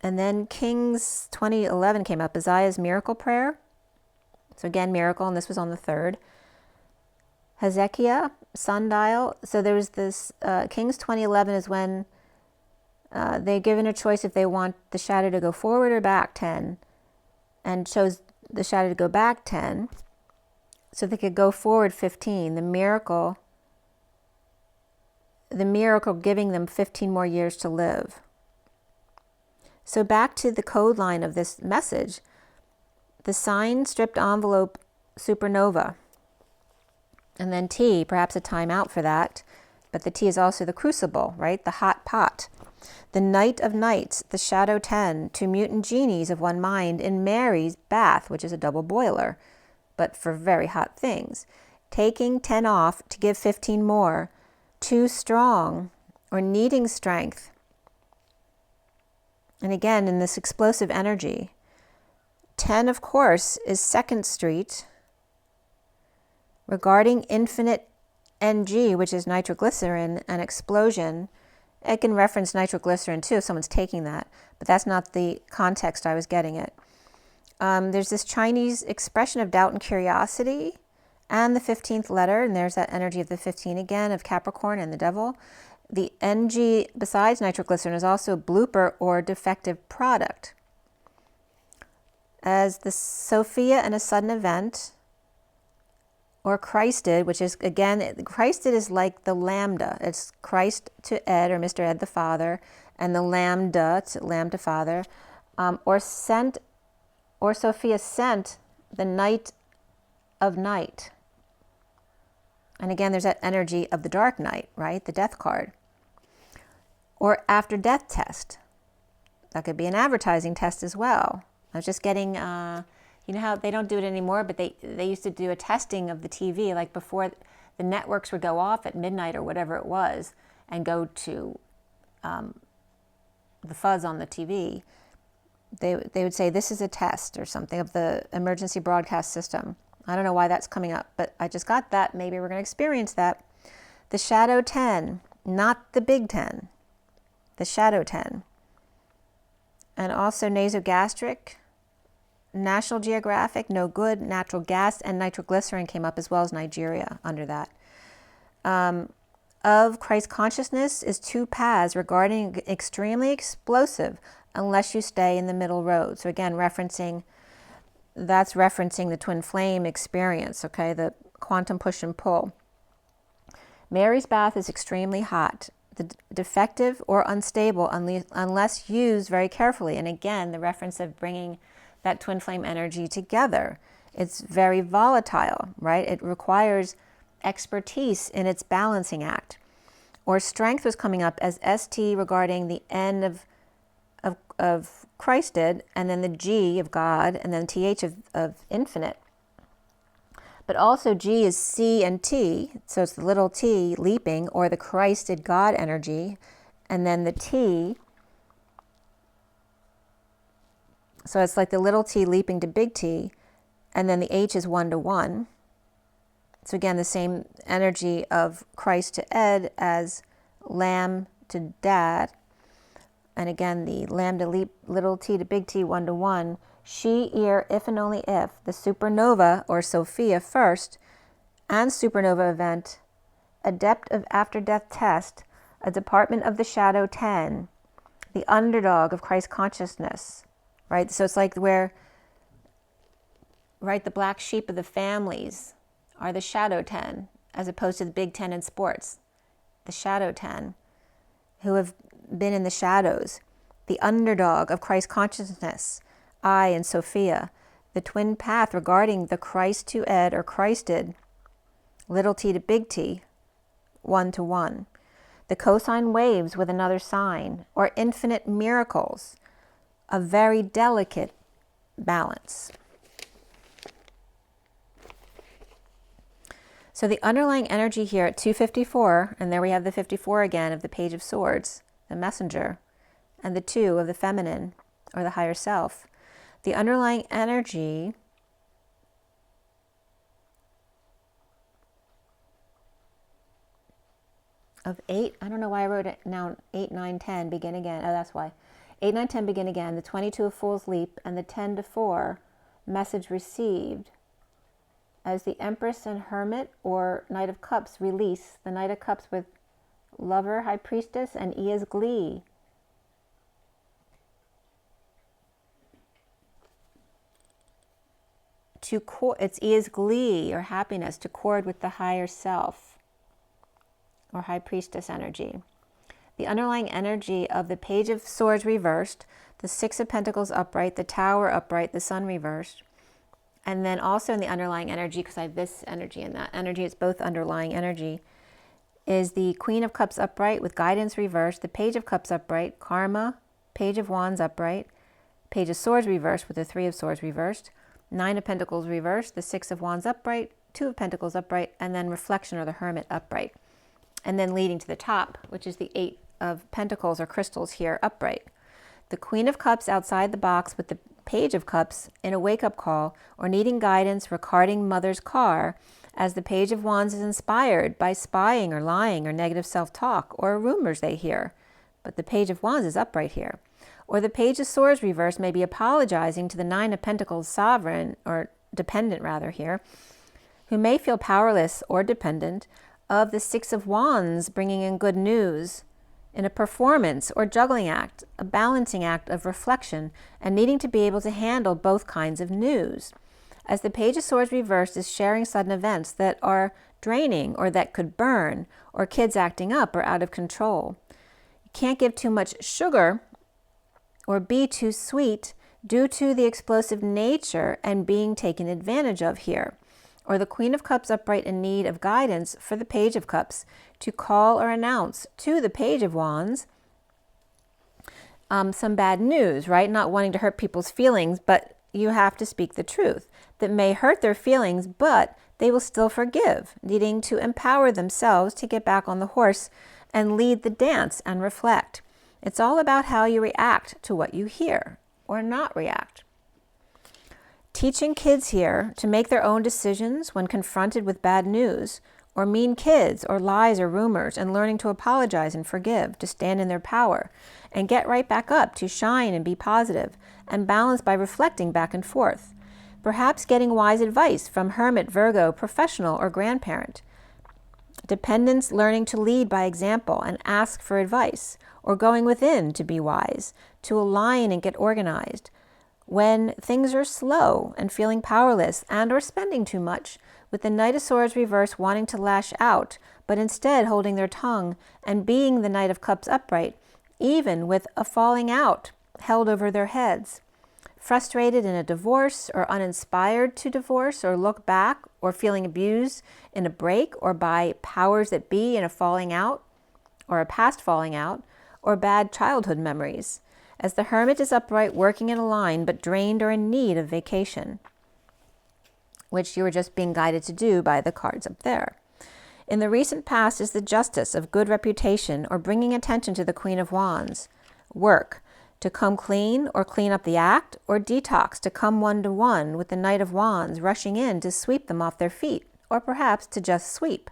[SPEAKER 1] And then Kings 2011 came up, Isaiah's miracle prayer. So again, miracle, and this was on the 3rd. Hezekiah, sundial. So there was this, Kings 2011 is when they're given a choice if they want the shadow to go forward or back 10, and chose the shadow to go back 10, so they could go forward 15. The miracle giving them 15 more years to live. So back to the code line of this message, the sign stripped envelope supernova, and then T, perhaps a timeout for that, but the T is also the crucible, right? The hot pot. The night of nights, the shadow 10, 2 mutant genies of one mind in Mary's bath, which is a double boiler, but for very hot things. Taking 10 off to give 15 more, too strong or needing strength. And again, in this explosive energy, 10, of course, is 2nd Street, regarding infinite NG, which is nitroglycerin, and explosion. It can reference nitroglycerin too if someone's taking that, but that's not the context I was getting it. There's this Chinese expression of doubt and curiosity, and the 15th letter, and there's that energy of the 15 again, of Capricorn and the devil. The NG, besides nitroglycerin, is also blooper or defective product. As the Sophia and a sudden event, or Christed, which is, again, Christed is like the lambda. It's Christ to Ed, or Mr. Ed the Father, and the lambda to Lambda Father, or sent, or Sophia sent the night of night. And again, there's that energy of the dark night, right? The death card. Or after death test. That could be an advertising test as well. I was just getting, you know how they don't do it anymore, but they used to do a testing of the TV, like before the networks would go off at midnight or whatever it was, and go to the fuzz on the TV. They would say, this is a test or something of the emergency broadcast system. I don't know why that's coming up, but I just got that. Maybe we're going to experience that. The shadow 10, not the big 10. The shadow 10. And also nasogastric, National Geographic, no good, natural gas, and nitroglycerin came up, as well as Nigeria under that. Of Christ consciousness is 2 paths regarding extremely explosive unless you stay in the middle road. So again, that's referencing the twin flame experience, okay, the quantum push and pull. Mary's bath is extremely hot, defective or unstable unless used very carefully. And again, the reference of bringing that twin flame energy together. It's very volatile, right? It requires expertise in its balancing act. Or strength was coming up as ST regarding the N of Christed, and then the G of God, and then TH of infinite. But also G is C and T, so it's the little t leaping, or the Christed God energy, and then the T, so it's like the little t leaping to big T, and then the H is 1 to 1. So again, the same energy of Christ to Ed as Lamb to Dad. And again, the lambda leap, little t to big T, 1 to 1. She, ear, if and only if, the supernova, or Sophia first, and supernova event, adept of after-death test, a department of the shadow 10, the underdog of Christ consciousness, right? So it's like where, right, the black sheep of the families are the shadow 10, as opposed to the big 10 in sports, the shadow 10, who have been in the shadows, the underdog of Christ consciousness, I and Sophia, the twin path regarding the Christ to Ed or Christed, little t to big T, 1 to 1. The cosine waves with another sign, or infinite miracles, a very delicate balance. So the underlying energy here at 254, and there we have the 54 again of the Page of Swords, the messenger, and the 2 of the feminine, or the higher self. The underlying energy of 8, I don't know why I wrote it now, 8, 9, 10, begin again. Oh, that's why. 8, 9, 10, begin again. The 22 of Fool's Leap and the 10 to 4, message received. As the Empress and Hermit or Knight of Cups release, the Knight of Cups with Lover, High Priestess, and E as Glee. It's E as Glee or happiness, to chord with the higher self or High Priestess energy. The underlying energy of the Page of Swords reversed, the 6 of Pentacles upright, the Tower upright, the Sun reversed. And then also in the underlying energy, because I have this energy and that energy, it's both underlying energy, is the Queen of Cups upright with guidance reversed, the Page of Cups upright, Karma, Page of Wands upright, Page of Swords reversed with the 3 of Swords reversed, 9 of Pentacles reversed, the 6 of Wands upright, 2 of Pentacles upright, and then Reflection or the Hermit upright. And then leading to the top, which is the 8 of Pentacles or crystals here upright. The Queen of Cups outside the box with the Page of Cups in a wake-up call or needing guidance regarding mother's car, as the Page of Wands is inspired by spying or lying or negative self-talk or rumors they hear. But the Page of Wands is upright here. Or the Page of Swords reversed may be apologizing to the 9 of Pentacles sovereign, or dependent rather here, who may feel powerless or dependent, of the 6 of Wands bringing in good news in a performance or juggling act, a balancing act of reflection, and needing to be able to handle both kinds of news. As the Page of Swords reversed is sharing sudden events that are draining or that could burn, or kids acting up or out of control. You can't give too much sugar or be too sweet due to the explosive nature and being taken advantage of here. Or the Queen of Cups upright in need of guidance for the Page of Cups to call or announce to the Page of Wands some bad news, right? Not wanting to hurt people's feelings, but you have to speak the truth. That may hurt their feelings, but they will still forgive, needing to empower themselves to get back on the horse and lead the dance and reflect. It's all about how you react to what you hear or not react. Teaching kids here to make their own decisions when confronted with bad news, or mean kids, or lies or rumors, and learning to apologize and forgive, to stand in their power, and get right back up, to shine and be positive, and balance by reflecting back and forth. Perhaps getting wise advice from Hermit, Virgo, professional, or grandparent. Dependents learning to lead by example and ask for advice, or going within to be wise, to align and get organized. When things are slow and feeling powerless and or spending too much, with the Knight of Swords reversed wanting to lash out, but instead holding their tongue and being the Knight of Cups upright, even with a falling out held over their heads. Frustrated in a divorce or uninspired to divorce or look back, or feeling abused in a break or by powers that be in a falling out or a past falling out, or bad childhood memories. As the Hermit is upright, working in a line, but drained or in need of vacation, which you were just being guided to do by the cards up there. In the recent past is the Justice of good reputation, or bringing attention to the Queen of Wands. Work, to come clean or clean up the act, or detox, to come one-to-one with the Knight of Wands, rushing in to sweep them off their feet, or perhaps to just sweep.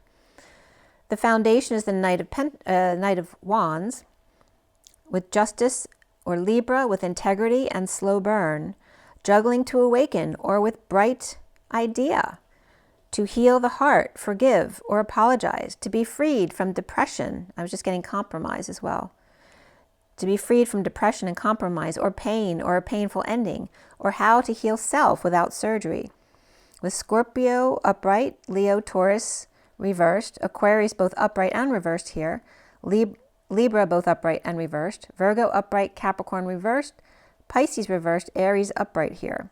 [SPEAKER 1] The foundation is the Knight of Wands, with Justice or Libra with integrity and slow burn, juggling to awaken, or with bright idea, to heal the heart, forgive or apologize, to be freed from depression. I was just getting compromise as well. To be freed from depression and compromise, or pain, or a painful ending, or how to heal self without surgery. With Scorpio upright, Leo, Taurus reversed, Aquarius both upright and reversed here, Libra both upright and reversed, Virgo upright, Capricorn reversed, Pisces reversed, Aries upright here.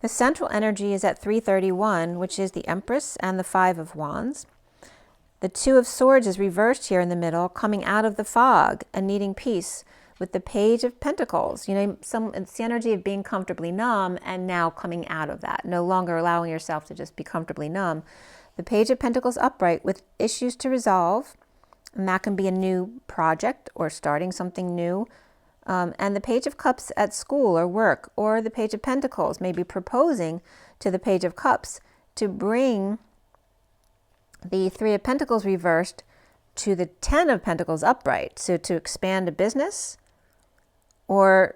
[SPEAKER 1] The central energy is at 331, which is the Empress and the Five of Wands. The Two of Swords is reversed here in the middle, coming out of the fog and needing peace with the Page of Pentacles. You know, it's the energy of being comfortably numb and now coming out of that, no longer allowing yourself to just be comfortably numb. The Page of Pentacles upright with issues to resolve, and that can be a new project or starting something new. And the Page of Cups at school or work, or the Page of Pentacles, maybe proposing to the Page of Cups to bring the Three of Pentacles reversed to the Ten of Pentacles upright. So to expand a business or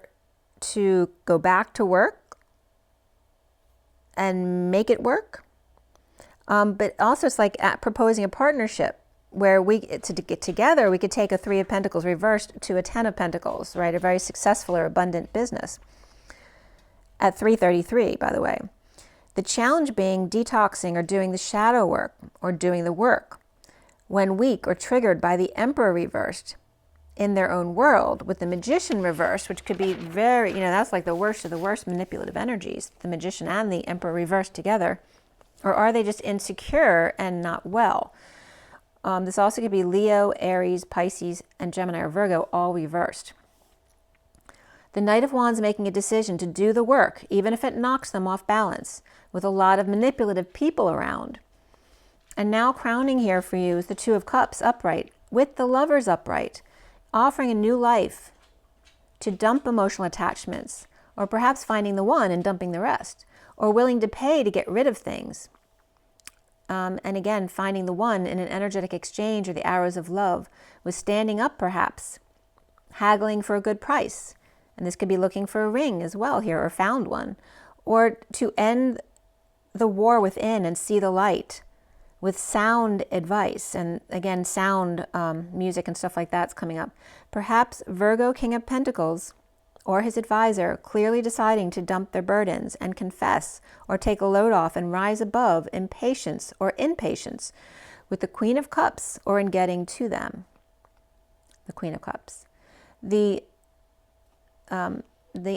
[SPEAKER 1] to go back to work and make it work. But also it's like proposing a partnership where to get together, we could take a Three of Pentacles reversed to a Ten of Pentacles, right? A very successful or abundant business. At 333, by the way. The challenge being detoxing or doing the shadow work or doing the work when weak or triggered by the Emperor reversed in their own world, with the Magician reversed, which could be very, you know, that's like the worst of the worst manipulative energies, the Magician and the Emperor reversed together. Or are they just insecure and not well? This also could be Leo, Aries, Pisces, and Gemini or Virgo, all reversed. The Knight of Wands making a decision to do the work, even if it knocks them off balance, with a lot of manipulative people around. And now crowning here for you is the Two of Cups upright, with the Lovers upright, offering a new life to dump emotional attachments, or perhaps finding the one and dumping the rest, or willing to pay to get rid of things. And again, finding the one in an energetic exchange or the arrows of love, with standing up perhaps, haggling for a good price. And this could be looking for a ring as well here, or found one. Or to end the war within and see the light with sound advice. And again, sound music and stuff like that's coming up. Perhaps Virgo, King of Pentacles, or his advisor, clearly deciding to dump their burdens and confess or take a load off and rise above impatience or impatience with the Queen of Cups, or in getting to them. The Queen of Cups. The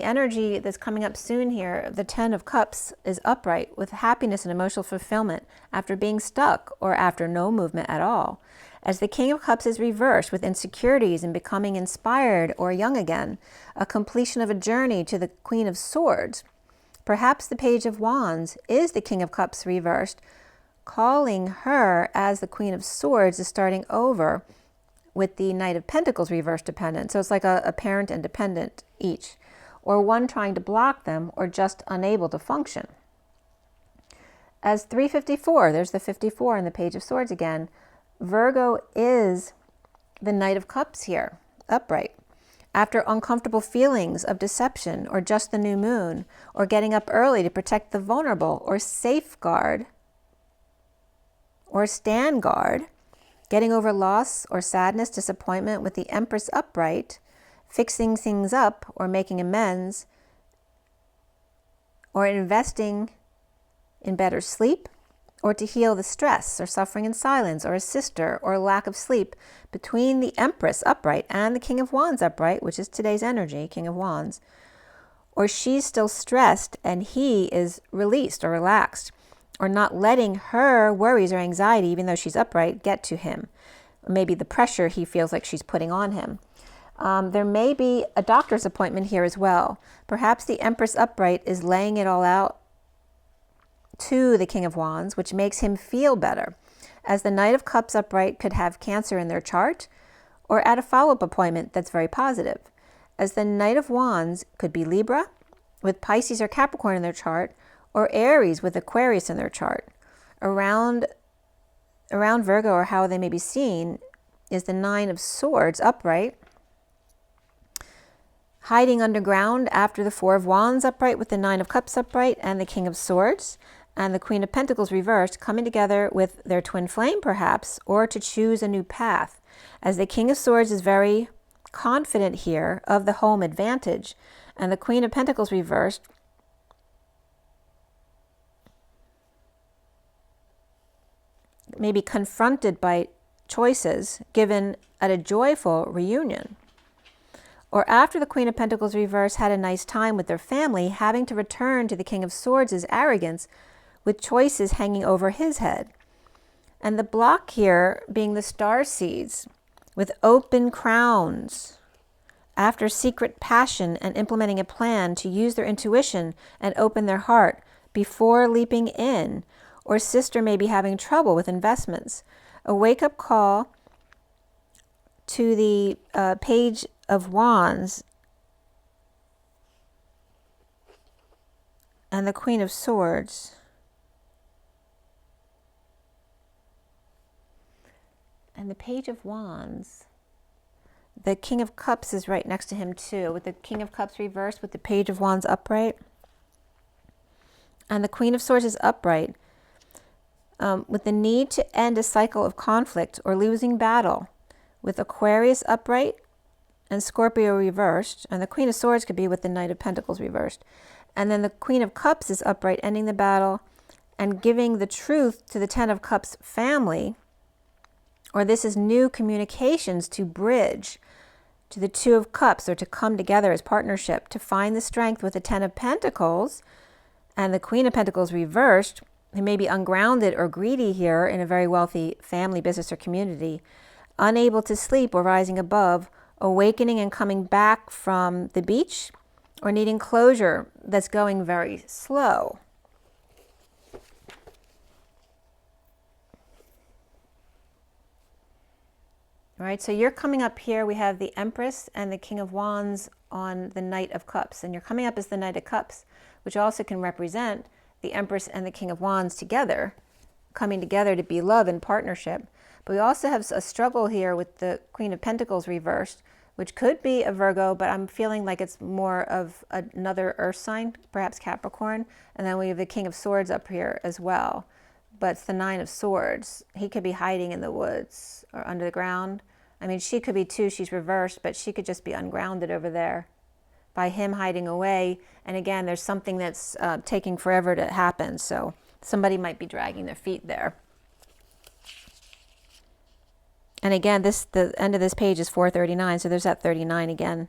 [SPEAKER 1] energy that's coming up soon here, the Ten of Cups, is upright with happiness and emotional fulfillment after being stuck or after no movement at all. As the King of Cups is reversed with insecurities and becoming inspired or young again, a completion of a journey to the Queen of Swords. Perhaps the Page of Wands is the King of Cups reversed, calling her as the Queen of Swords is starting over with the Knight of Pentacles reversed dependent. So it's like a parent and dependent each, or one trying to block them or just unable to function. As 354, there's the 54 in the Page of Swords again. Virgo is the Knight of Cups here, upright. After uncomfortable feelings of deception or just the new moon, or getting up early to protect the vulnerable or safeguard or stand guard, getting over loss or sadness, disappointment with the Empress upright, fixing things up or making amends, or investing in better sleep, or to heal the stress or suffering in silence, or a sister or lack of sleep between the Empress upright and the King of Wands upright, which is today's energy, King of Wands, or she's still stressed and he is released or relaxed, or not letting her worries or anxiety, even though she's upright, get to him. Or maybe the pressure he feels like she's putting on him. There may be a doctor's appointment here as well. Perhaps the Empress upright is laying it all out to the King of Wands, which makes him feel better, as the Knight of Cups upright could have Cancer in their chart, or at a follow-up appointment that's very positive, as the Knight of Wands could be Libra with Pisces or Capricorn in their chart, or Aries with Aquarius in their chart. Around Virgo, or how they may be seen, is the Nine of Swords upright, hiding underground after the Four of Wands upright with the Nine of Cups upright and the King of Swords, and the Queen of Pentacles reversed, coming together with their twin flame perhaps, or to choose a new path, as the King of Swords is very confident here of the home advantage, and the Queen of Pentacles reversed maybe confronted by choices given at a joyful reunion, or after the Queen of Pentacles reverse had a nice time with their family, having to return to the King of Swords' arrogance with choices hanging over his head. And the block here being the Starseeds with open crowns after secret passion and implementing a plan to use their intuition and open their heart before leaping in, or sister may be having trouble with investments. A wake-up call to the Page of Wands and the Queen of Swords. And the Page of Wands, the King of Cups is right next to him too, with the King of Cups reversed with the Page of Wands upright. And the Queen of Swords is upright, with the need to end a cycle of conflict or losing battle, with Aquarius upright and Scorpio reversed. And the Queen of Swords could be with the Knight of Pentacles reversed. And then the Queen of Cups is upright, ending the battle and giving the truth to the Ten of Cups family. Or this is new communications to bridge to the Two of Cups, or to come together as partnership, to find the strength with the Ten of Pentacles and the Queen of Pentacles reversed, who may be ungrounded or greedy here in a very wealthy family, business, or community, unable to sleep or rising above, awakening and coming back from the beach, or needing closure that's going very slow. All right, so you're coming up here. We have the Empress and the King of Wands on the Knight of Cups. And you're coming up as the Knight of Cups, which also can represent the Empress and the King of Wands together, coming together to be love and partnership. But we also have a struggle here with the Queen of Pentacles reversed, which could be a Virgo, but I'm feeling like it's more of another earth sign, perhaps Capricorn. And then we have the King of Swords up here as well. But it's the Nine of Swords. He could be hiding in the woods or under the ground. I mean, she could be too. She's reversed, but she could just be ungrounded over there by him hiding away. And again, there's something that's taking forever to happen. So somebody might be dragging their feet there. And again, the end of this page is 439. So there's that 39 again.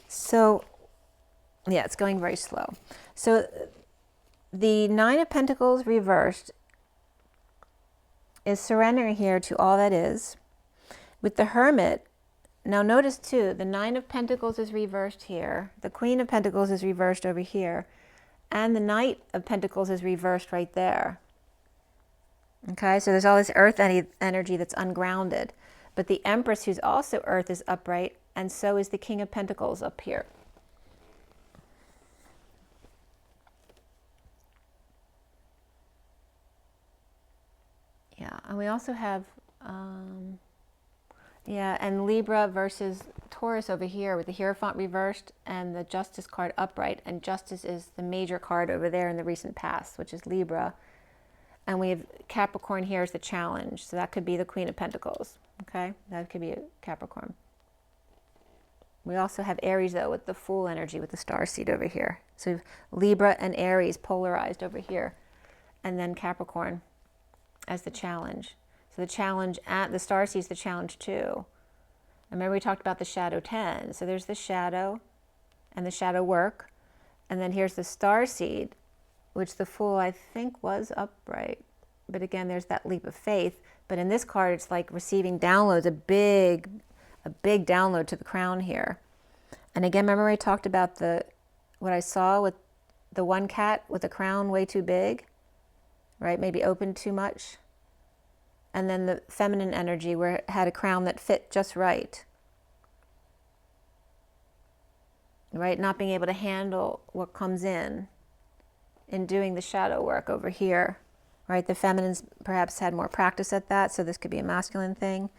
[SPEAKER 1] So, yeah, it's going very slow. So the Nine of Pentacles reversed is surrendering here to all that is. With the Hermit, now notice too, the Nine of Pentacles is reversed here. The Queen of Pentacles is reversed over here. And the Knight of Pentacles is reversed right there. Okay, so there's all this earth energy that's ungrounded. But the Empress, who's also earth, is upright. And so is the King of Pentacles up here. Yeah, and we also have, yeah, and Libra versus Taurus over here with the Hierophant reversed and the Justice card upright. And Justice is the major card over there in the recent past, which is Libra. And we have Capricorn here as the Challenge. So that could be the Queen of Pentacles. Okay, that could be a Capricorn. We also have Aries, though, with the Fool energy, with the Starseed over here. So we have Libra and Aries polarized over here. And then Capricorn as the Challenge. So the Challenge, the Starseed is the Challenge too. Remember we talked about the Shadow 10. So there's the Shadow and the Shadow work. And then here's the Starseed, which the Fool, I think, was upright. But again, there's that leap of faith. But in this card, it's like receiving downloads, a big download to the crown here. And again, remember I talked about what I saw with the one cat with the crown way too big, right? Maybe opened too much. And then the feminine energy where it had a crown that fit just right. Right? Not being able to handle what comes in doing the shadow work over here. Right? The feminines perhaps had more practice at that, so this could be a masculine thing.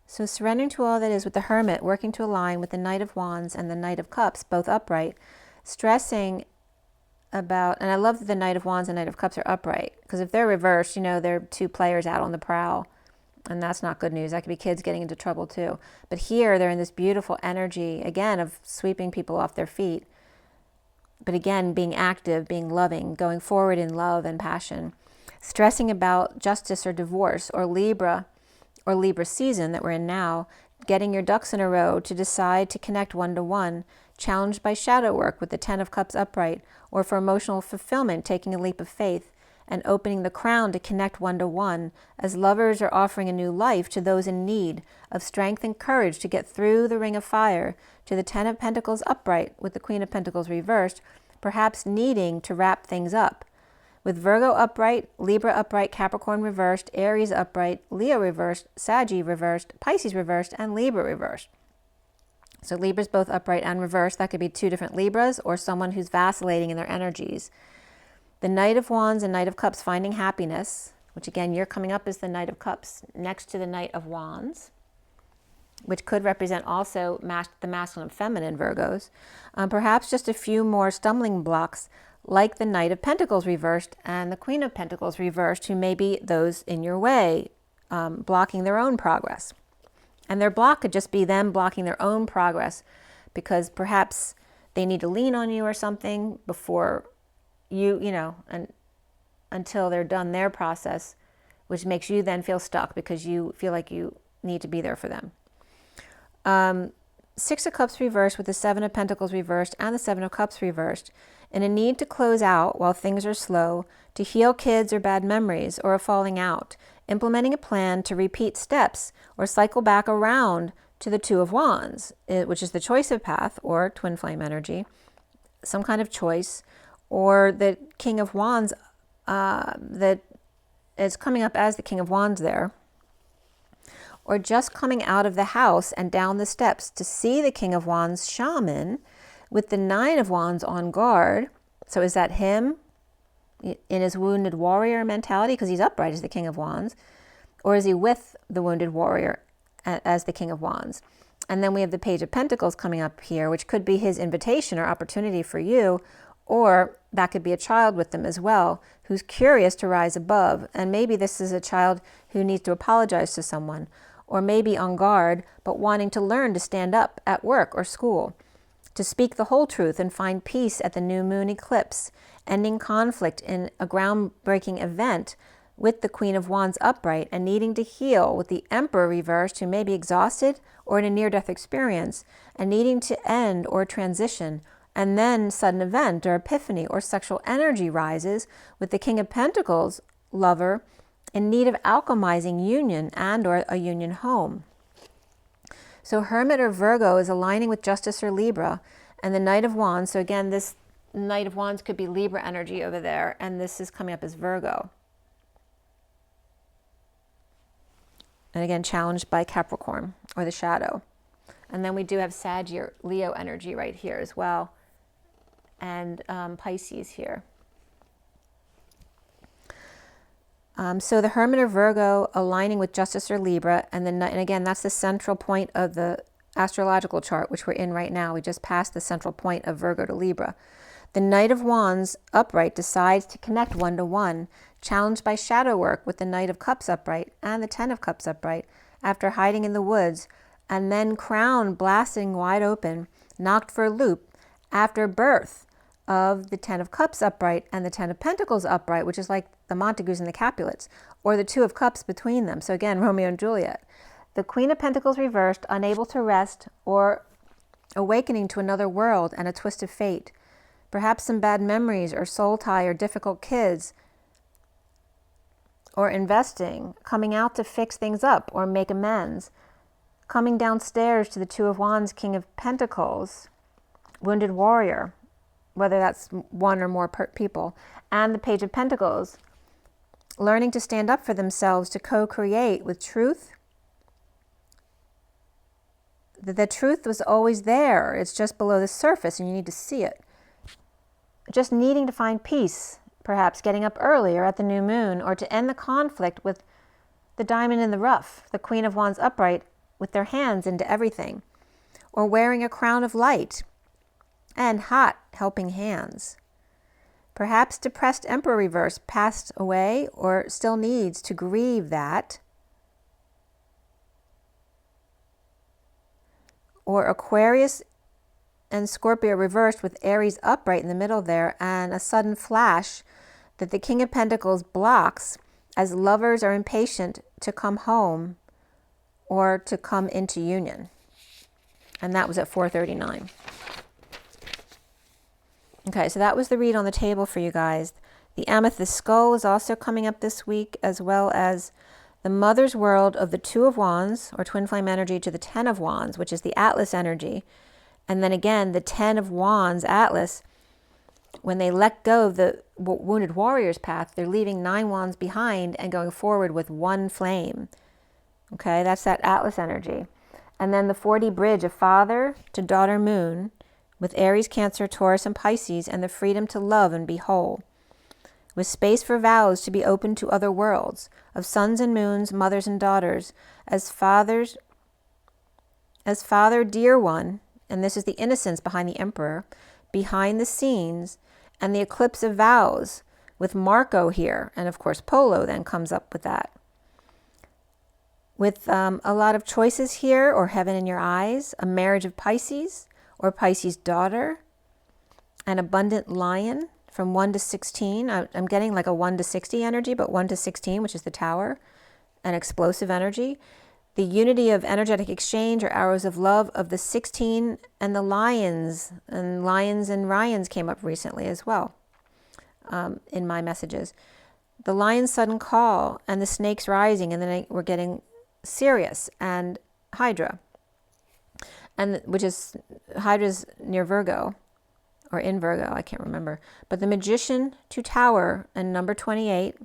[SPEAKER 1] So surrendering to all that is with the Hermit, working to align with the Knight of Wands and the Knight of Cups, both upright, stressing about, and I love that the Knight of Wands and Knight of Cups are upright, because if they're reversed, you know, they're two players out on the prowl. And that's not good news. That could be kids getting into trouble too. But here they're in this beautiful energy, again, of sweeping people off their feet. But again, being active, being loving, going forward in love and passion. Stressing about justice or divorce or Libra season that we're in now. Getting your ducks in a row to decide to connect one-to-one. Challenged by shadow work with the 10 of Cups upright. Or for emotional fulfillment, taking a leap of faith. And opening the crown to connect one-to-one, as lovers are offering a new life to those in need of strength and courage to get through the ring of fire, to the 10 of Pentacles upright with the Queen of Pentacles reversed, perhaps needing to wrap things up. With Virgo upright, Libra upright, Capricorn reversed, Aries upright, Leo reversed, Saggy reversed, Pisces reversed, and Libra reversed. So Libra's both upright and reversed. That could be two different Libras or someone who's vacillating in their energies. The Knight of Wands and Knight of Cups finding happiness, which again, you're coming up as the Knight of Cups next to the Knight of Wands, which could represent also the masculine and feminine Virgos. Perhaps just a few more stumbling blocks like the Knight of Pentacles reversed and the Queen of Pentacles reversed, who may be those in your way, blocking their own progress. And their block could just be them blocking their own progress because perhaps they need to lean on you or something before and until they're done their process, which makes you then feel stuck because you feel like you need to be there for them. 6 of Cups reversed with the 7 of Pentacles reversed and the 7 of Cups reversed, and a need to close out while things are slow, to heal kids or bad memories or a falling out, implementing a plan to repeat steps or cycle back around to the 2 of Wands, which is the choice of path or twin flame energy, some kind of choice, or the King of Wands that is coming up as the King of Wands there, or just coming out of the house and down the steps to see the King of Wands shaman with the 9 of Wands on guard. So is that him in his wounded warrior mentality because he's upright as the King of Wands, or is he with the wounded warrior as the King of Wands? And then we have the Page of Pentacles coming up here, which could be his invitation or opportunity for you, or that could be a child with them as well, who's curious to rise above. And maybe this is a child who needs to apologize to someone, or maybe on guard, but wanting to learn to stand up at work or school, to speak the whole truth and find peace at the new moon eclipse, ending conflict in a groundbreaking event with the Queen of Wands upright and needing to heal with the Emperor reversed, who may be exhausted or in a near-death experience and needing to end or transition. And then sudden event or epiphany or sexual energy rises with the King of Pentacles lover in need of alchemizing union and or a union home. So Hermit or Virgo is aligning with Justice or Libra, and the Knight of Wands. So again, this Knight of Wands could be Libra energy over there, and this is coming up as Virgo. And again, challenged by Capricorn or the shadow. And then we do have Sag or Leo energy right here as well. And Pisces here. So the Hermit or Virgo aligning with Justice or Libra, and again, that's the central point of the astrological chart, which we're in right now. We just passed the central point of Virgo to Libra. The Knight of Wands upright decides to connect one-to-one, challenged by shadow work with the Knight of Cups upright and the 10 of Cups upright, after hiding in the woods, and then crown blasting wide open, knocked for a loop, after birth of the 10 of Cups upright and the 10 of Pentacles upright, which is like the Montagues and the Capulets, or the 2 of Cups between them. So again, Romeo and Juliet. The Queen of Pentacles reversed, unable to rest, or awakening to another world and a twist of fate. Perhaps some bad memories or soul tie or difficult kids, or investing, coming out to fix things up or make amends. Coming downstairs to the 2 of Wands, King of Pentacles, wounded warrior, whether that's one or more people, and the Page of Pentacles, learning to stand up for themselves, to co-create with truth. The truth was always there. It's just below the surface and you need to see it. Just needing to find peace, perhaps getting up earlier at the new moon, or to end the conflict with the diamond in the rough, the Queen of Wands upright with their hands into everything, or wearing a crown of light and hot helping hands. Perhaps depressed Emperor reverse passed away or still needs to grieve that. or Aquarius and Scorpio reversed with Aries upright in the middle there, and a sudden flash that the King of Pentacles blocks as lovers are impatient to come home or to come into union. And that was at 4:39. Okay, so that was the read on the table for you guys. The Amethyst Skull is also coming up this week, as well as the Mother's World of the Two of Wands, or Twin Flame energy, to the Ten of Wands, which is the Atlas energy. And then again, the Ten of Wands, Atlas, when they let go of the Wounded Warrior's path, they're leaving 9 wands behind and going forward with 1 flame. Okay, that's that Atlas energy. And then the 4D bridge of Father to Daughter Moon with Aries, Cancer, Taurus, and Pisces, and the freedom to love and be whole, with space for vows to be open to other worlds, of sons and moons, mothers and daughters, as Father, dear one, and this is the innocence behind the Emperor, behind the scenes, and the eclipse of vows, with Marco here, and of course Polo then comes up with that. With a lot of choices here, or heaven in your eyes, a marriage of Pisces, or Pisces daughter, an abundant lion from 1 to 16. I'm getting like a 1 to 60 energy, but 1 to 16, which is the Tower, an explosive energy. The unity of energetic exchange, or arrows of love, of the 16 and the lions. And lions and Ryans came up recently as well in my messages. The lion's sudden call and the snakes rising, and then we're getting Sirius and Hydra, and which is Hydra's near Virgo, or in Virgo, I can't remember. But the Magician to Tower, and number 28,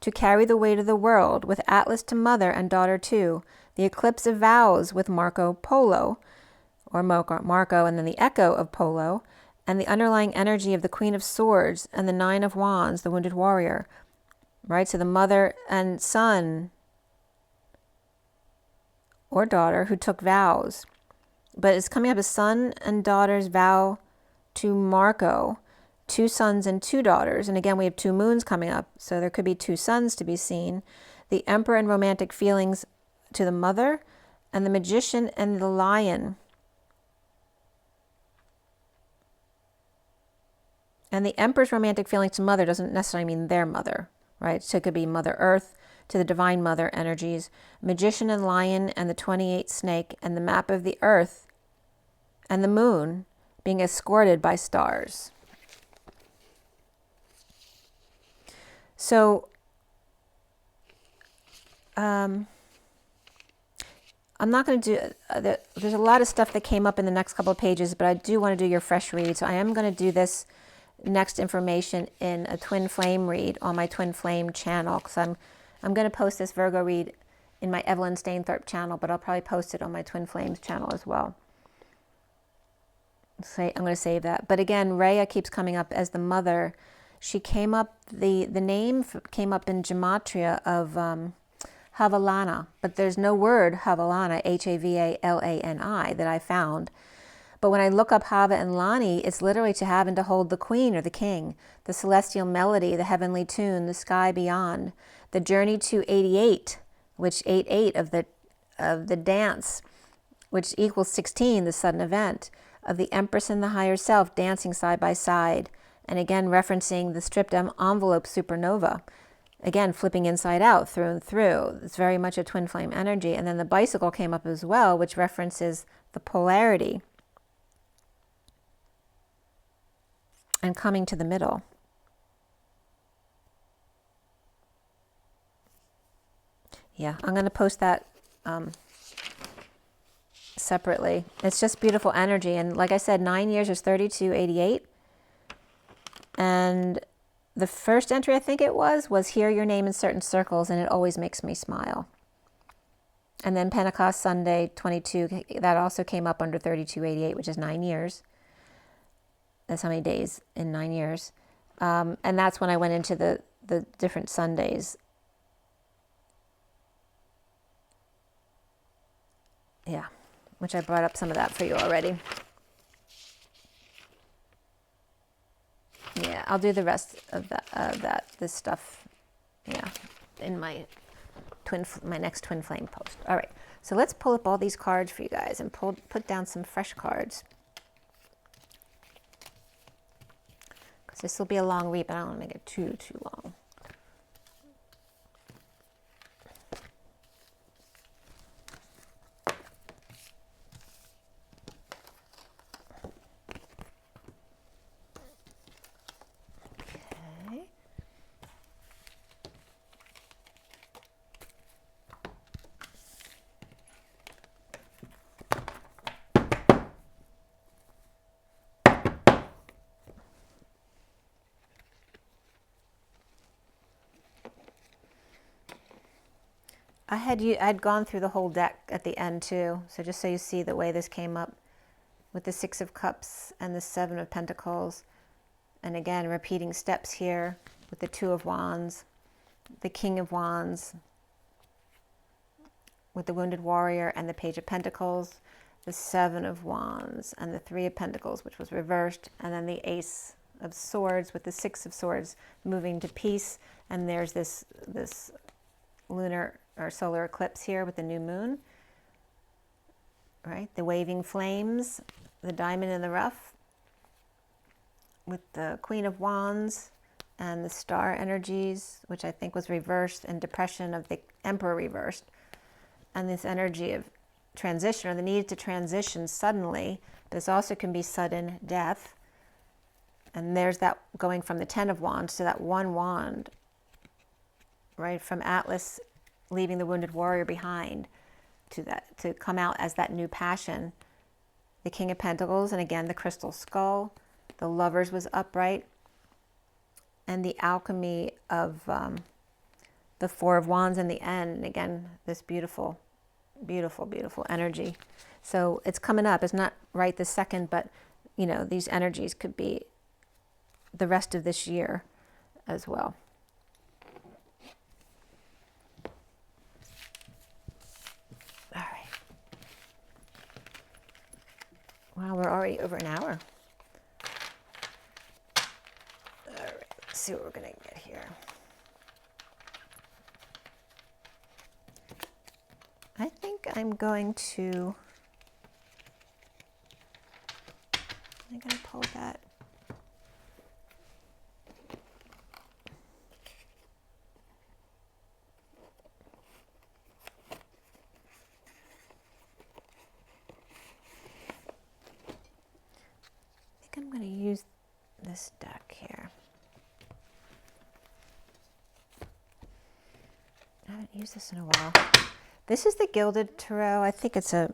[SPEAKER 1] to carry the weight of the world, with Atlas to Mother and Daughter too. The eclipse of vows with Marco Polo, or Marco, and then the echo of Polo, and the underlying energy of the Queen of Swords and the 9 of Wands, the Wounded Warrior, right? So the mother and son or daughter who took vows, but it's coming up as son and daughter's vow to Marco, 2 sons and 2 daughters. And again, we have 2 moons coming up, so there could be 2 sons to be seen. The Emperor and romantic feelings to the mother, and the Magician and the lion. And the Emperor's romantic feelings to mother doesn't necessarily mean their mother, right? So it could be Mother Earth to the Divine Mother energies, Magician and lion, and the 28 snake, and the map of the earth and the moon being escorted by stars. So I'm not going to do, there's a lot of stuff that came up in the next couple of pages, but I do want to do your fresh read. So I am going to do this next information in a twin flame read on my twin flame channel, because I'm going to post this Virgo read in my Evelyn Stainthorpe channel, but I'll probably post it on my twin flames channel as well. So I'm going to save that. But again, Rhea keeps coming up as the mother. She came up, the name came up in Gematria of Havalana, but there's no word Havalana, Havalani, that I found. But when I look up Hava and Lani, it's literally to have and to hold the queen or the king, the celestial melody, the heavenly tune, the sky beyond, the journey to 88, which 88 of the dance, which equals 16, the sudden event, of the Empress and the higher self dancing side by side, and again referencing the stripped envelope supernova, again flipping inside out, through and through. It's very much a twin flame energy. And then the bicycle came up as well, which references the polarity and coming to the middle. Yeah, I'm going to post that separately. It's just beautiful energy. And like I said, 9 years is 3288. And the first entry, I think it was hear your name in certain circles, and it always makes me smile. And then Pentecost Sunday 22, that also came up under 3288, which is 9 years. That's how many days in 9 years. And that's when I went into the different Sundays. Yeah, which I brought up some of that for you already. Yeah, I'll do the rest of this stuff, yeah, in my my next twin flame post. All right, so let's pull up all these cards for you guys and put down some fresh cards. Because this will be a long read, but I don't want to make it too long. I'd gone through the whole deck at the end too, so just so you see the way this came up with the Six of Cups and the Seven of Pentacles, and again repeating steps here with the Two of Wands, the King of Wands, with the Wounded Warrior and the Page of Pentacles, the Seven of Wands and the Three of Pentacles, which was reversed, and then the Ace of Swords with the Six of Swords moving to peace, and there's this lunar or solar eclipse here with the new moon, right? The waving flames, the diamond in the rough with the Queen of Wands and the star energies, which I think was reversed, and depression of the Emperor reversed, and this energy of transition, or the need to transition suddenly. This also can be sudden death, and there's that going from the Ten of Wands to that one wand, right, from Atlas leaving the Wounded Warrior behind to come out as that new passion. The King of Pentacles, and again the crystal skull, the Lovers was upright, and the alchemy of the Four of Wands in the end, and again this beautiful energy. So it's coming up. It's not right this second, but you know, these energies could be the rest of this year as well. Wow, we're already over an hour. All right, let's see what we're going to get here. I think I'm going to pull that. I'm going to use this deck here. I haven't used this in a while. This is the Gilded Tarot. I think it's a,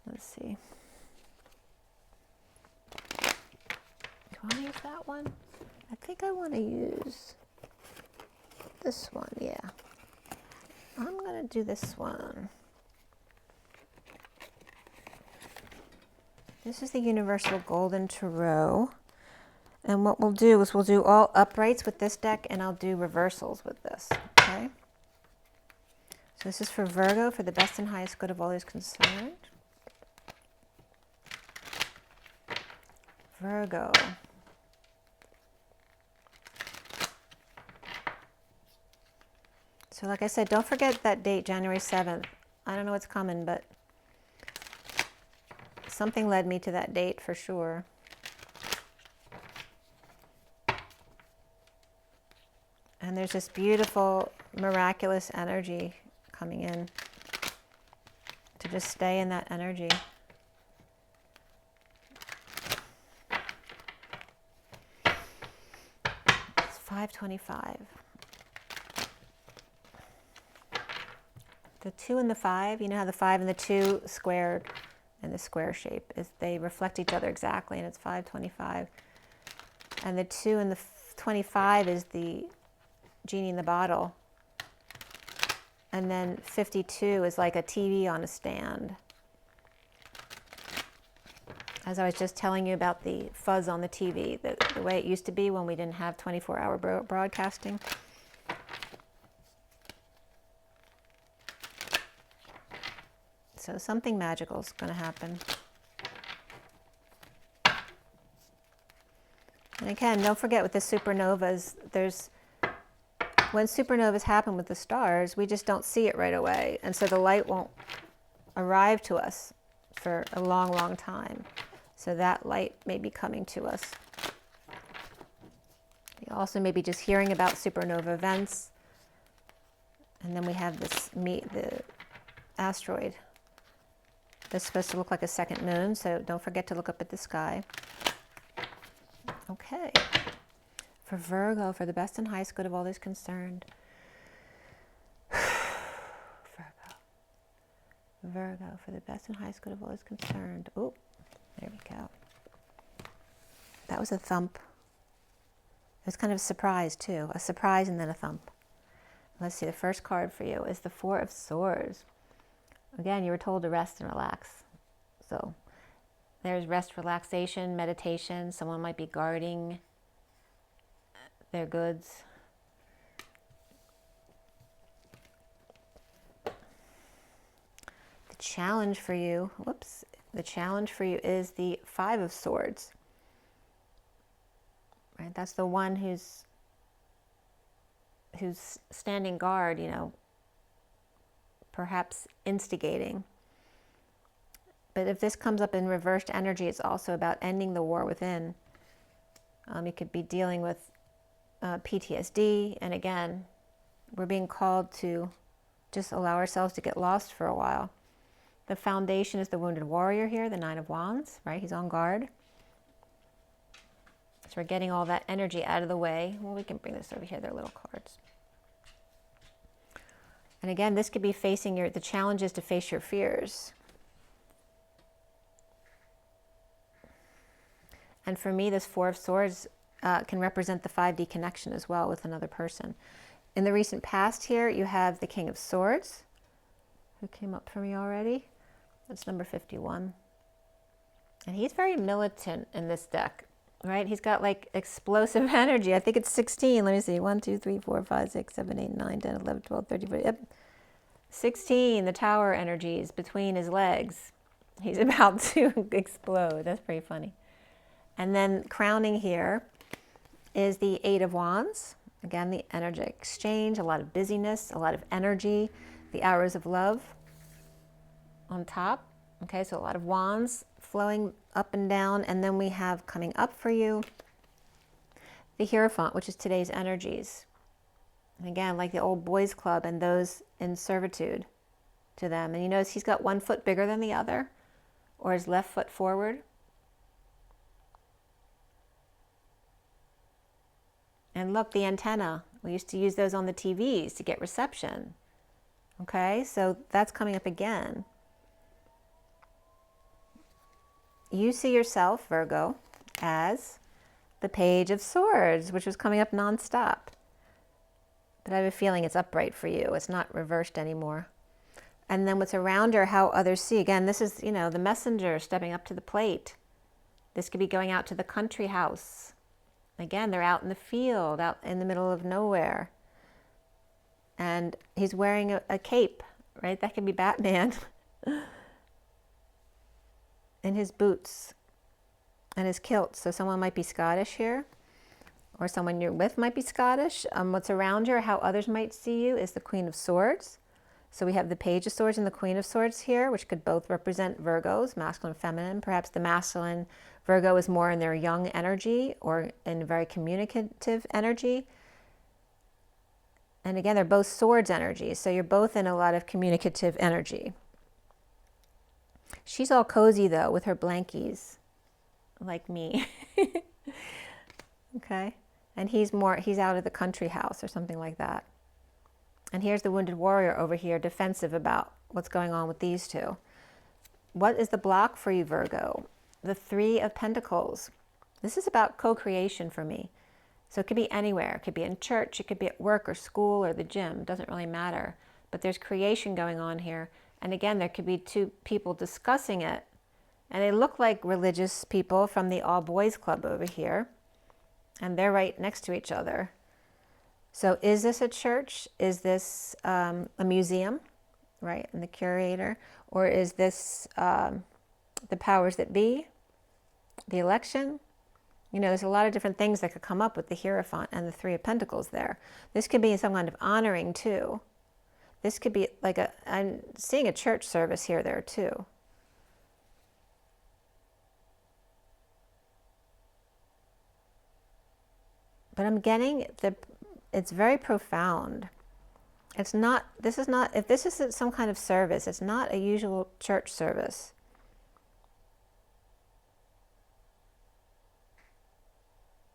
[SPEAKER 1] let's see. Do I want to use that one? I think I want to use this one, yeah. I'm going to do this one. This is the Universal Golden Tarot. And what we'll do is we'll do all uprights with this deck, and I'll do reversals with this, okay? So this is for Virgo, for the best and highest good of all who's concerned. Virgo. So like I said, don't forget that date, January 7th. I don't know what's coming, but something led me to that date for sure. And there's this beautiful, miraculous energy coming in to just stay in that energy. It's 525. The 2 and the 5, you know how the 5 and the 2 squared in the square shape, is they reflect each other exactly, and it's 525. And the 2 and the 25 is the genie in the bottle. And then 52 is like a TV on a stand. As I was just telling you about the fuzz on the TV, the way it used to be when we didn't have 24-hour broadcasting. So something magical is going to happen. And again, don't forget with the supernovas, there's when supernovas happen with the stars, we just don't see it right away. And so the light won't arrive to us for a long, long time. So that light may be coming to us. You also may be just hearing about supernova events. And then we have this, the asteroid. That's supposed to look like a second moon, so don't forget to look up at the sky. Okay. For Virgo, for the best and highest good of all those concerned. Virgo, for the best and highest good of all those concerned. Oh, there we go. That was a thump. It was kind of a surprise, too. A surprise and then a thump. Let's see, the first card for you is the Four of Swords. Again, you were told to rest and relax. So there's rest, relaxation, meditation. Someone might be guarding their goods. The challenge for you, the challenge for you is the Five of Swords. Right? That's the one who's standing guard, you know, perhaps instigating. But if this comes up in reversed energy, it's also about ending the war within. You could be dealing with PTSD, and again, we're being called to just allow ourselves to get lost for a while. The foundation is the Wounded Warrior here, the Nine of Wands, right? He's on guard. So we're getting all that energy out of the way. Well, we can bring this over here, they're little cards. And again, this could be facing the challenge is to face your fears. And for me, this Four of Swords can represent the 5D connection as well with another person. In the recent past here, you have the King of Swords, who came up for me already. That's number 51. And he's very militant in this deck, right? He's got like explosive energy. I think it's 16. Let me see. 1, 2, 3, 4, 5, 6, 7, 8, 9, 10, 11, 12, 13, 14. Yep. 16, the Tower energies between his legs. He's about to explode. That's pretty funny. And then crowning here is the Eight of Wands. Again, the energetic exchange, a lot of busyness, a lot of energy, the Arrows of Love on top. Okay, so a lot of wands flowing up and down. And then we have coming up for you the Hierophant, which is today's energies. And again, like the old boys club and those in servitude to them. And you notice he's got one foot bigger than the other, or his left foot forward. And look, the antenna. We used to use those on the TVs to get reception. Okay, so that's coming up again. You see yourself, Virgo, as the Page of Swords, which was coming up nonstop. But I have a feeling it's upright for you. It's not reversed anymore. And then what's around her, how others see. Again, this is, you know, the messenger stepping up to the plate. This could be going out to the country house. Again, they're out in the field, out in the middle of nowhere. And he's wearing a cape, right? That could be Batman. And his boots and his kilt. So someone might be Scottish here, or someone you're with might be Scottish. What's around you or how others might see you is the Queen of Swords. So we have the Page of Swords and the Queen of Swords here, which could both represent Virgos, masculine and feminine. Perhaps the masculine Virgo is more in their young energy or in very communicative energy. And again, they're both swords energy, so you're both in a lot of communicative energy. She's all cozy though with her blankies, like me. Okay, and he's out of the country house or something like that. And here's the Wounded Warrior over here, defensive about what's going on with these two. What is the block for you, Virgo? The Three of Pentacles. This is about co-creation for me. So it could be anywhere. It could be in church, it could be at work or school or the gym. It doesn't really matter. But there's creation going on here. And again, there could be two people discussing it. And they look like religious people from the All Boys Club over here. And they're right next to each other. So is this a church? Is this a museum, right? And the curator? Or is this the powers that be? The election? You know, there's a lot of different things that could come up with the Hierophant and the Three of Pentacles there. This could be some kind of honoring too. This could be like I'm seeing a church service here there too. But I'm getting it's very profound. It's not, this is not, if this is some kind of service, it's not a usual church service.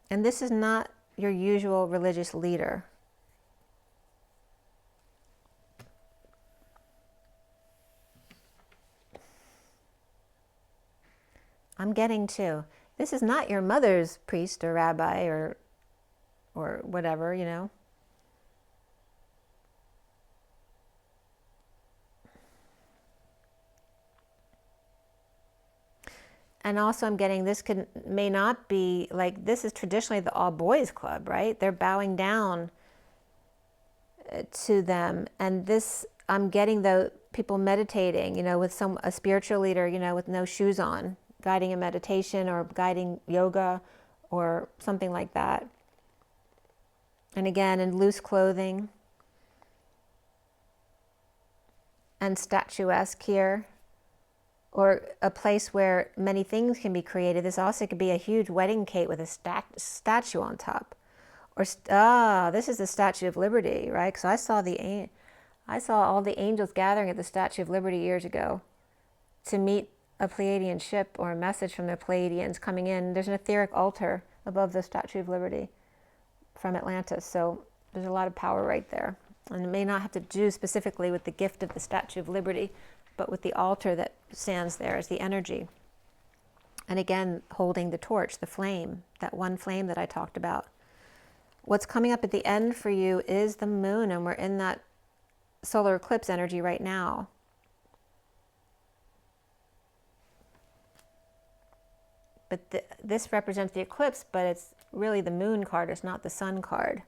[SPEAKER 1] And this is not your usual religious leader. I'm getting too. This is not your mother's priest or rabbi or whatever, you know. And also I'm getting this may not be, like, this is traditionally the all boys club, right? They're bowing down to them. And this, I'm getting the people meditating, you know, with a spiritual leader, you know, with no shoes on, guiding a meditation or guiding yoga or something like that. And again, in loose clothing and statuesque here. Or a place where many things can be created. This also could be a huge wedding cake with a statue on top. Or, this is the Statue of Liberty, right? Because I saw all the angels gathering at the Statue of Liberty years ago to meet a Pleiadian ship or a message from the Pleiadians coming in. There's an etheric altar above the Statue of Liberty from Atlantis. So there's a lot of power right there. And it may not have to do specifically with the gift of the Statue of Liberty, but with the altar that stands there as the energy. And again, holding the torch, the flame, that one flame that I talked about. What's coming up at the end for you is the moon, and we're in that solar eclipse energy right now. But this represents the eclipse, but it's really the moon card, it's not the sun card.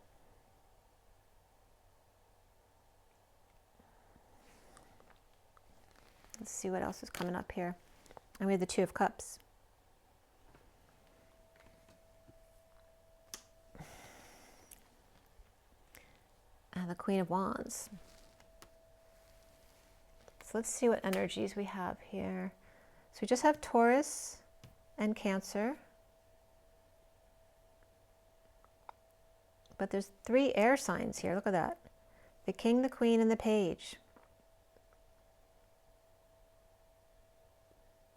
[SPEAKER 1] Let's see what else is coming up here. And we have the Two of Cups. And the Queen of Wands. So let's see what energies we have here. So we just have Taurus and Cancer. But there's 3 air signs here. Look at that. The King, the Queen, and the Page.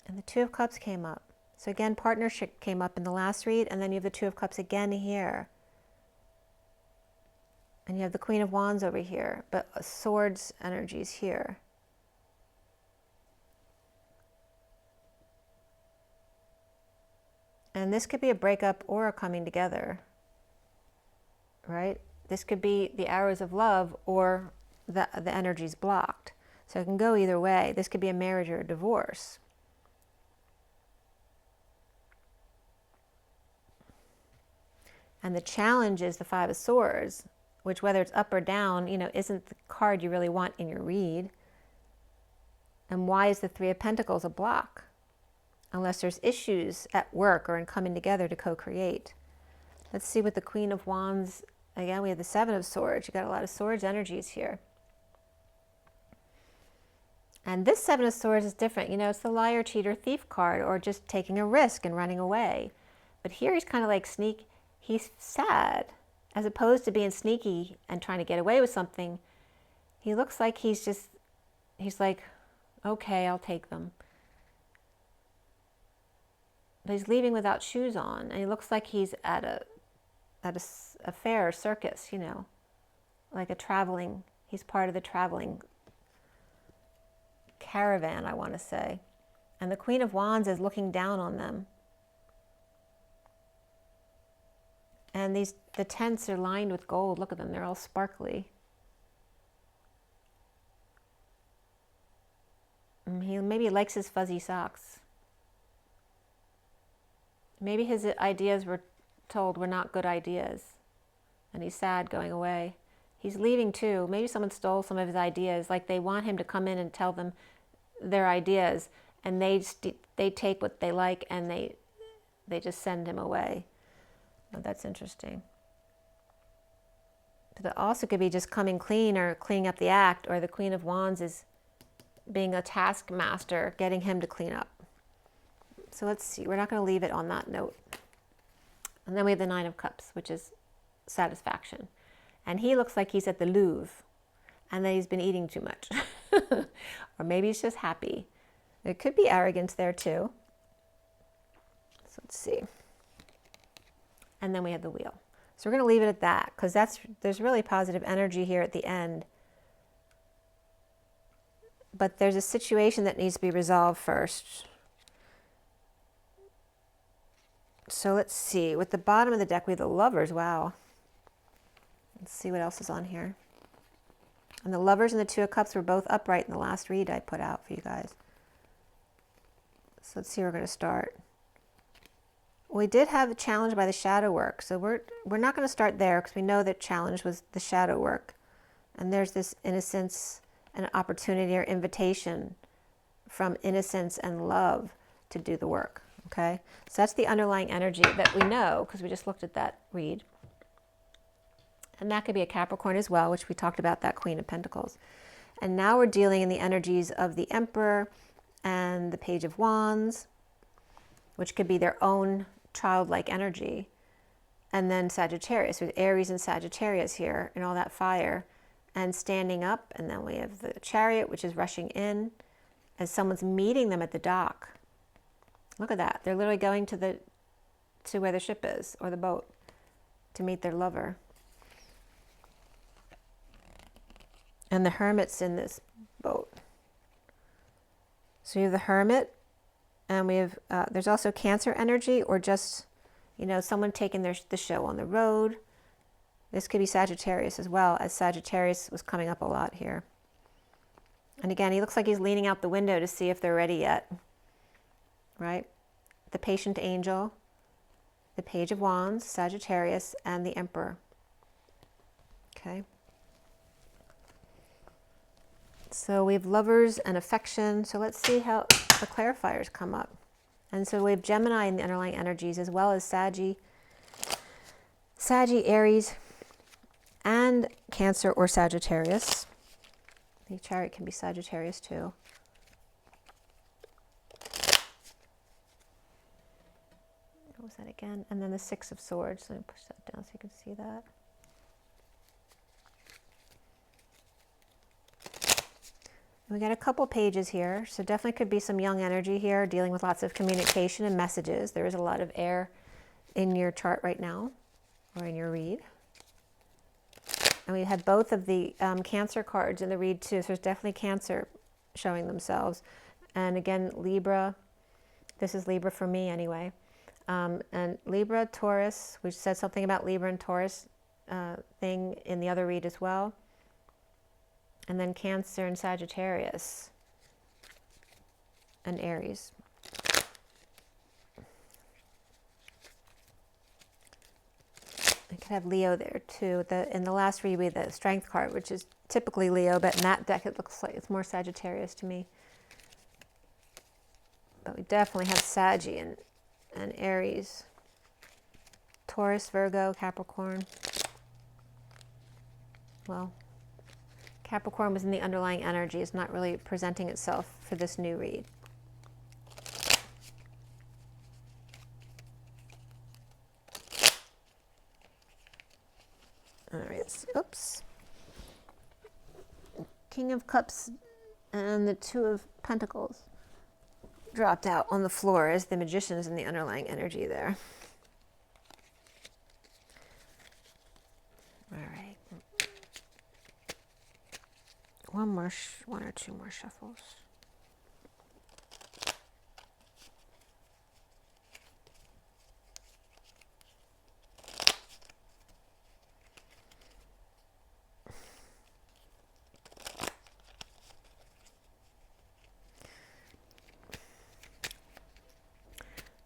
[SPEAKER 1] And the Two of Cups came up. So again, partnership came up in the last read, and then you have the Two of Cups again here. And you have the Queen of Wands over here, but Swords energies here. And this could be a breakup or a coming together, right? This could be the arrows of love or the energy's blocked. So it can go either way. This could be a marriage or a divorce. And the challenge is the Five of Swords, which, whether it's up or down, you know, isn't the card you really want in your read. And why is the Three of Pentacles a block? Unless there's issues at work or in coming together to co-create. Let's see what the Queen of Wands, again, we have the Seven of Swords. You got a lot of Swords energies here. And this Seven of Swords is different. You know, it's the liar, cheater, thief card, or just taking a risk and running away. But here he's kind of like he's sad, as opposed to being sneaky and trying to get away with something. He looks like he's like, okay, I'll take them. But he's leaving without shoes on, and he looks like he's at a fair or circus, you know, like he's part of the traveling caravan, I want to say. And the Queen of Wands is looking down on them. And the tents are lined with gold. Look at them, they're all sparkly. Maybe he likes his fuzzy socks. Maybe his ideas were told were not good ideas, and he's sad going away. He's leaving too. Maybe someone stole some of his ideas, like they want him to come in and tell them their ideas, and they take what they like and they just send him away. Oh, that's interesting. But it also could be just coming clean or cleaning up the act, or the Queen of Wands is being a taskmaster, getting him to clean up. So let's see. We're not going to leave it on that note. And then we have the Nine of Cups, which is satisfaction. And he looks like he's at the Louvre and that he's been eating too much. Or maybe he's just happy. There could be arrogance there too. So let's see. And then we have the Wheel. So we're going to leave it at that, because there's really positive energy here at the end. But there's a situation that needs to be resolved first. So let's see. With the bottom of the deck, we have the Lovers. Wow. Let's see what else is on here. And the Lovers and the Two of Cups were both upright in the last read I put out for you guys. So let's see where we're going to start. We did have a challenge by the shadow work. So we're not going to start there, because we know that challenge was the shadow work. And there's this innocence and opportunity or invitation from innocence and love to do the work. Okay, so that's the underlying energy that we know, because we just looked at that read. And that could be a Capricorn as well, which we talked about, that Queen of Pentacles. And now we're dealing in the energies of the Emperor and the Page of Wands, which could be their own childlike energy. And then Sagittarius, with Aries and Sagittarius here, and all that fire, and standing up. And then we have the Chariot, which is rushing in as someone's meeting them at the dock. Look at that. They're literally going to where the ship is, or the boat, to meet their lover. And the Hermit's in this boat. So you have the Hermit, and we have, there's also Cancer energy, or just, you know, someone taking the show on the road. This could be Sagittarius as well, as Sagittarius was coming up a lot here. And again, he looks like he's leaning out the window to see if they're ready yet. Right? The Patient Angel, the Page of Wands, Sagittarius, and the Emperor. Okay. So we have Lovers and affection. So let's see how the clarifiers come up. And so we have Gemini in the underlying energies, as well as Saggy, Aries, and Cancer or Sagittarius. The Chariot can be Sagittarius too. What was that again? And then the Six of Swords. Let me push that down so you can see that. We got a couple pages here, so definitely could be some young energy here, dealing with lots of communication and messages. There is a lot of air in your chart right now, or in your read. And we had both of the Cancer cards in the read too, so there's definitely Cancer showing themselves. And again, Libra. This is Libra for me anyway. And Libra, Taurus, we said something about Libra and Taurus thing in the other read as well. And then Cancer and Sagittarius and Aries. I could have Leo there too. In the last read, we had the Strength card, which is typically Leo, but in that deck it looks like it's more Sagittarius to me. But we definitely have Saggy and Aries. Taurus, Virgo, Capricorn. Well, Capricorn was in the underlying energy. It's not really presenting itself for this new read. All right, oops. King of Cups and the Two of Pentacles dropped out on the floor as the Magician's in the underlying energy there. All right. One or two more shuffles.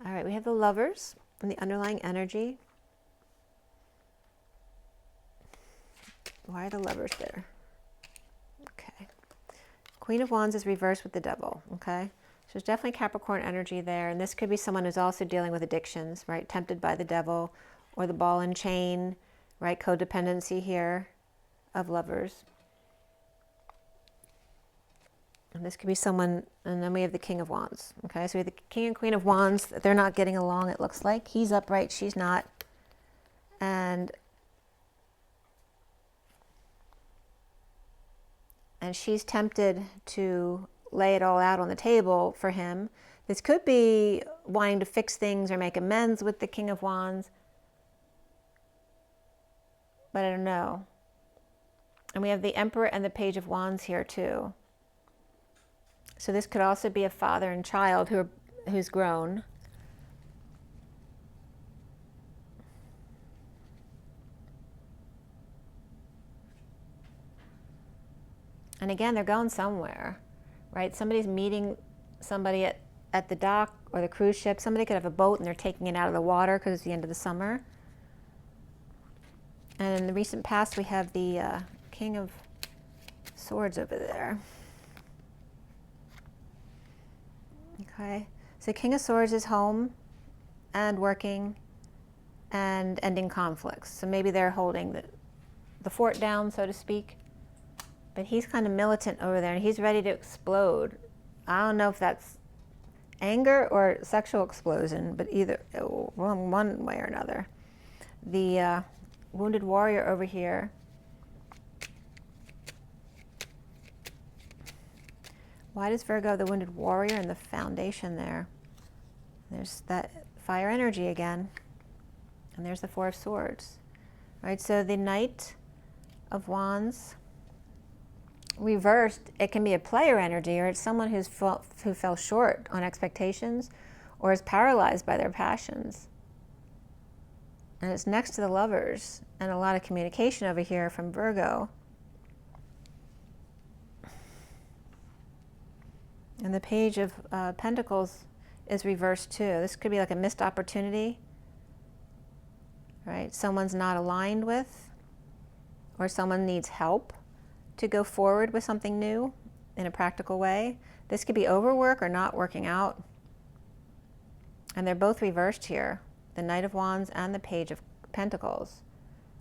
[SPEAKER 1] All right, we have the Lovers and the underlying energy. Why are the Lovers there? Okay. Queen of Wands is reversed with the Devil, okay? So there's definitely Capricorn energy there, and this could be someone who's also dealing with addictions, right? Tempted by the devil, or the ball and chain, right? Codependency here of lovers. And this could be someone, and then we have the King of Wands. Okay, so we have the King and Queen of Wands. They're not getting along, it looks like. He's upright, she's not. And she's tempted to lay it all out on the table for him. This could be wanting to fix things or make amends with the King of Wands. But I don't know. And we have the Emperor and the Page of Wands here too. So this could also be a father and child who's grown. And again, they're going somewhere, right? Somebody's meeting somebody at the dock or the cruise ship. Somebody could have a boat and they're taking it out of the water because it's the end of the summer. And in the recent past, we have the King of Swords over there. Okay, so King of Swords is home and working and ending conflicts. So maybe they're holding the fort down, so to speak. But he's kind of militant over there and he's ready to explode. I don't know if that's anger or sexual explosion, but either one way or another. The Wounded Warrior over here. Why does Virgo have the Wounded Warrior in the foundation there? There's that fire energy again. And there's the Four of Swords. Right, so the Knight of Wands reversed, it can be a player energy, or it's someone who fell short on expectations or is paralyzed by their passions. And it's next to the Lovers, and a lot of communication over here from Virgo. And the Page of Pentacles is reversed too. This could be like a missed opportunity, right? Someone's not aligned with, or someone needs help to go forward with something new in a practical way. This could be overwork or not working out. And they're both reversed here, the Knight of Wands and the Page of Pentacles,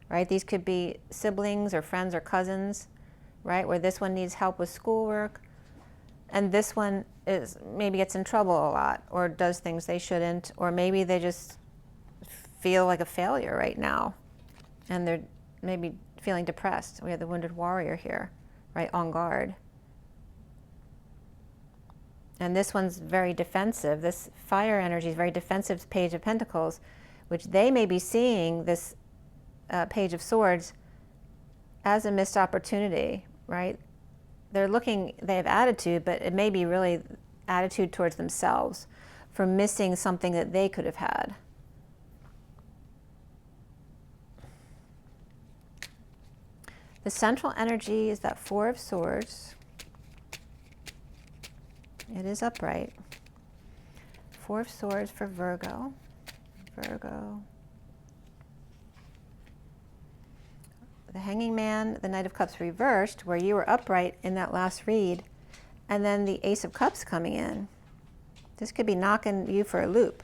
[SPEAKER 1] right? These could be siblings or friends or cousins, right? Where this one needs help with schoolwork, and this one is maybe gets in trouble a lot or does things they shouldn't, or maybe they just feel like a failure right now and they're maybe feeling depressed. We have the Wounded Warrior here, right, on guard. And this one's very defensive. This fire energy is very defensive, Page of Pentacles, which they may be seeing this Page of Swords as a missed opportunity, right? They're looking, they have attitude, but it may be really attitude towards themselves for missing something that they could have had. The central energy is that Four of Swords. It is upright. Four of Swords for Virgo. Virgo. The Hanging Man, the Knight of Cups reversed, where you were upright in that last read, and then the Ace of Cups coming in. This could be knocking you for a loop.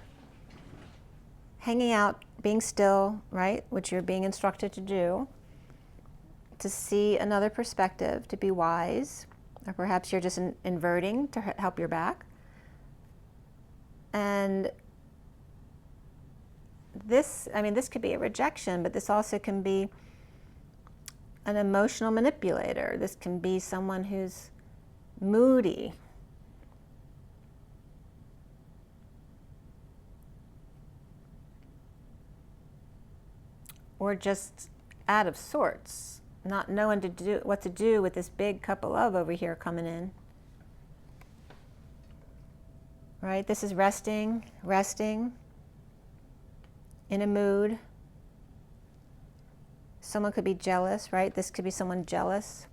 [SPEAKER 1] Hanging out, being still, right, which you're being instructed to do, to see another perspective, to be wise, or perhaps you're just inverting to help your back. And this, I mean, this could be a rejection, but this also can be an emotional manipulator. This can be someone who's moody. Or just out of sorts, not knowing what to do with this big cup of love over here coming in. Right? This is resting in a mood. Someone could be jealous, right? This could be someone jealous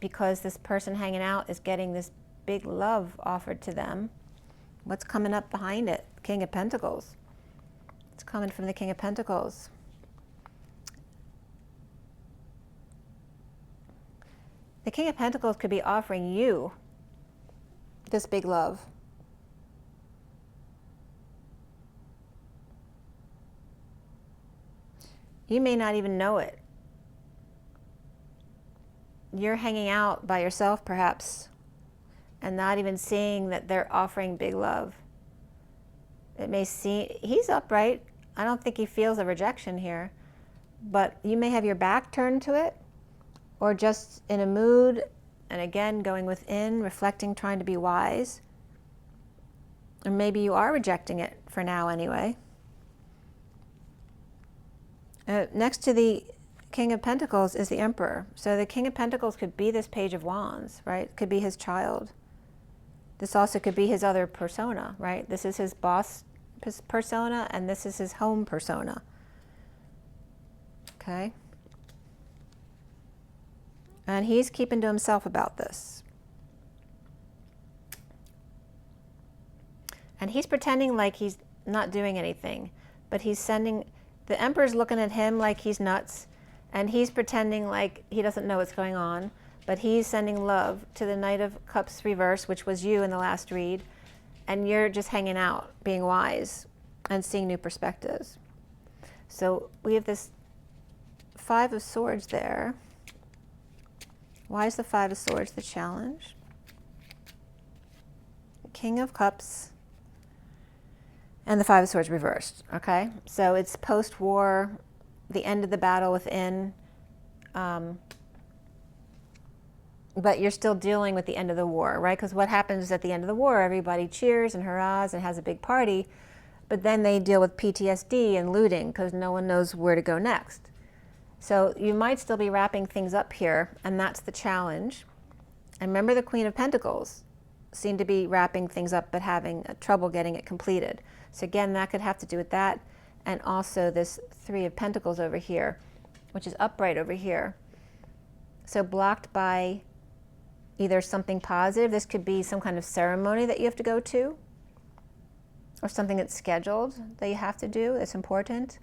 [SPEAKER 1] because this person hanging out is getting this big love offered to them. What's coming up behind it? King of Pentacles. It's coming from the King of Pentacles. The King of Pentacles could be offering you this big love. You may not even know it. You're hanging out by yourself perhaps and not even seeing that they're offering big love. It may seem, he's upright. I don't think he feels a rejection here, but you may have your back turned to it or just in a mood, and again, going within, reflecting, trying to be wise. Or maybe you are rejecting it for now anyway. Next to the King of Pentacles is the Emperor. So the King of Pentacles could be this Page of Wands, right? Could be his child. This also could be his other persona, right? This is his boss persona, and this is his home persona. Okay? And he's keeping to himself about this. And he's pretending like he's not doing anything, but he's sending, the Emperor's looking at him like he's nuts, and he's pretending like he doesn't know what's going on, but he's sending love to the Knight of Cups reverse, which was you in the last read, and you're just hanging out, being wise, and seeing new perspectives. So we have this Five of Swords there. Why is the Five of Swords the challenge? King of Cups and the Five of Swords reversed, okay? So it's post-war, the end of the battle within, but you're still dealing with the end of the war, right? Because what happens at the end of the war, everybody cheers and hurrahs and has a big party, but then they deal with PTSD and looting because no one knows where to go next. So you might still be wrapping things up here, and that's the challenge. And remember, the Queen of Pentacles seemed to be wrapping things up but having trouble getting it completed. So again, that could have to do with that, and also this Three of Pentacles over here, which is upright over here. So blocked by either something positive, this could be some kind of ceremony that you have to go to, or something that's scheduled that you have to do, it's important.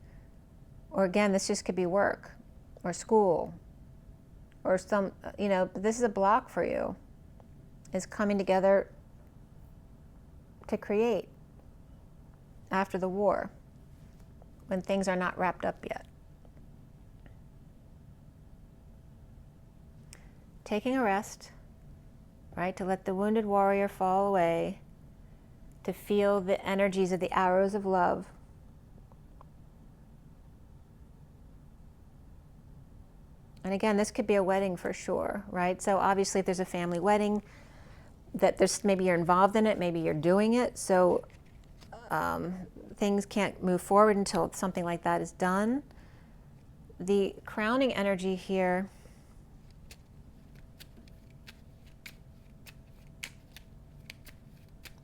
[SPEAKER 1] Or again, this just could be work, or school, or some, you know, this is a block for you. It's coming together to create after the war, when things are not wrapped up yet. Taking a rest, right, to let the wounded warrior fall away, to feel the energies of the arrows of love. And again, this could be a wedding for sure, right? So obviously if there's a family wedding, that there's, maybe you're involved in it, maybe you're doing it, so things can't move forward until something like that is done. The crowning energy here,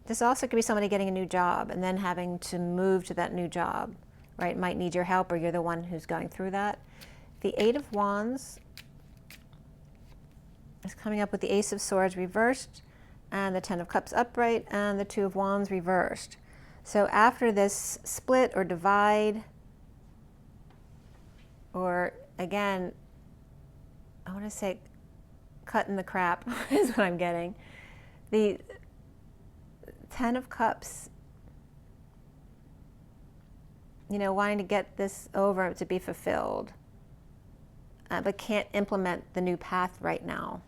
[SPEAKER 1] this also could be somebody getting a new job and then having to move to that new job, right? Might need your help, or you're the one who's going through that. The Eight of Wands is coming up with the Ace of Swords reversed, and the Ten of Cups upright, and the Two of Wands reversed. So after this split or divide, or again, I want to say cutting the crap is what I'm getting. The Ten of Cups, you know, wanting to get this over to be fulfilled, but can't implement the new path right now.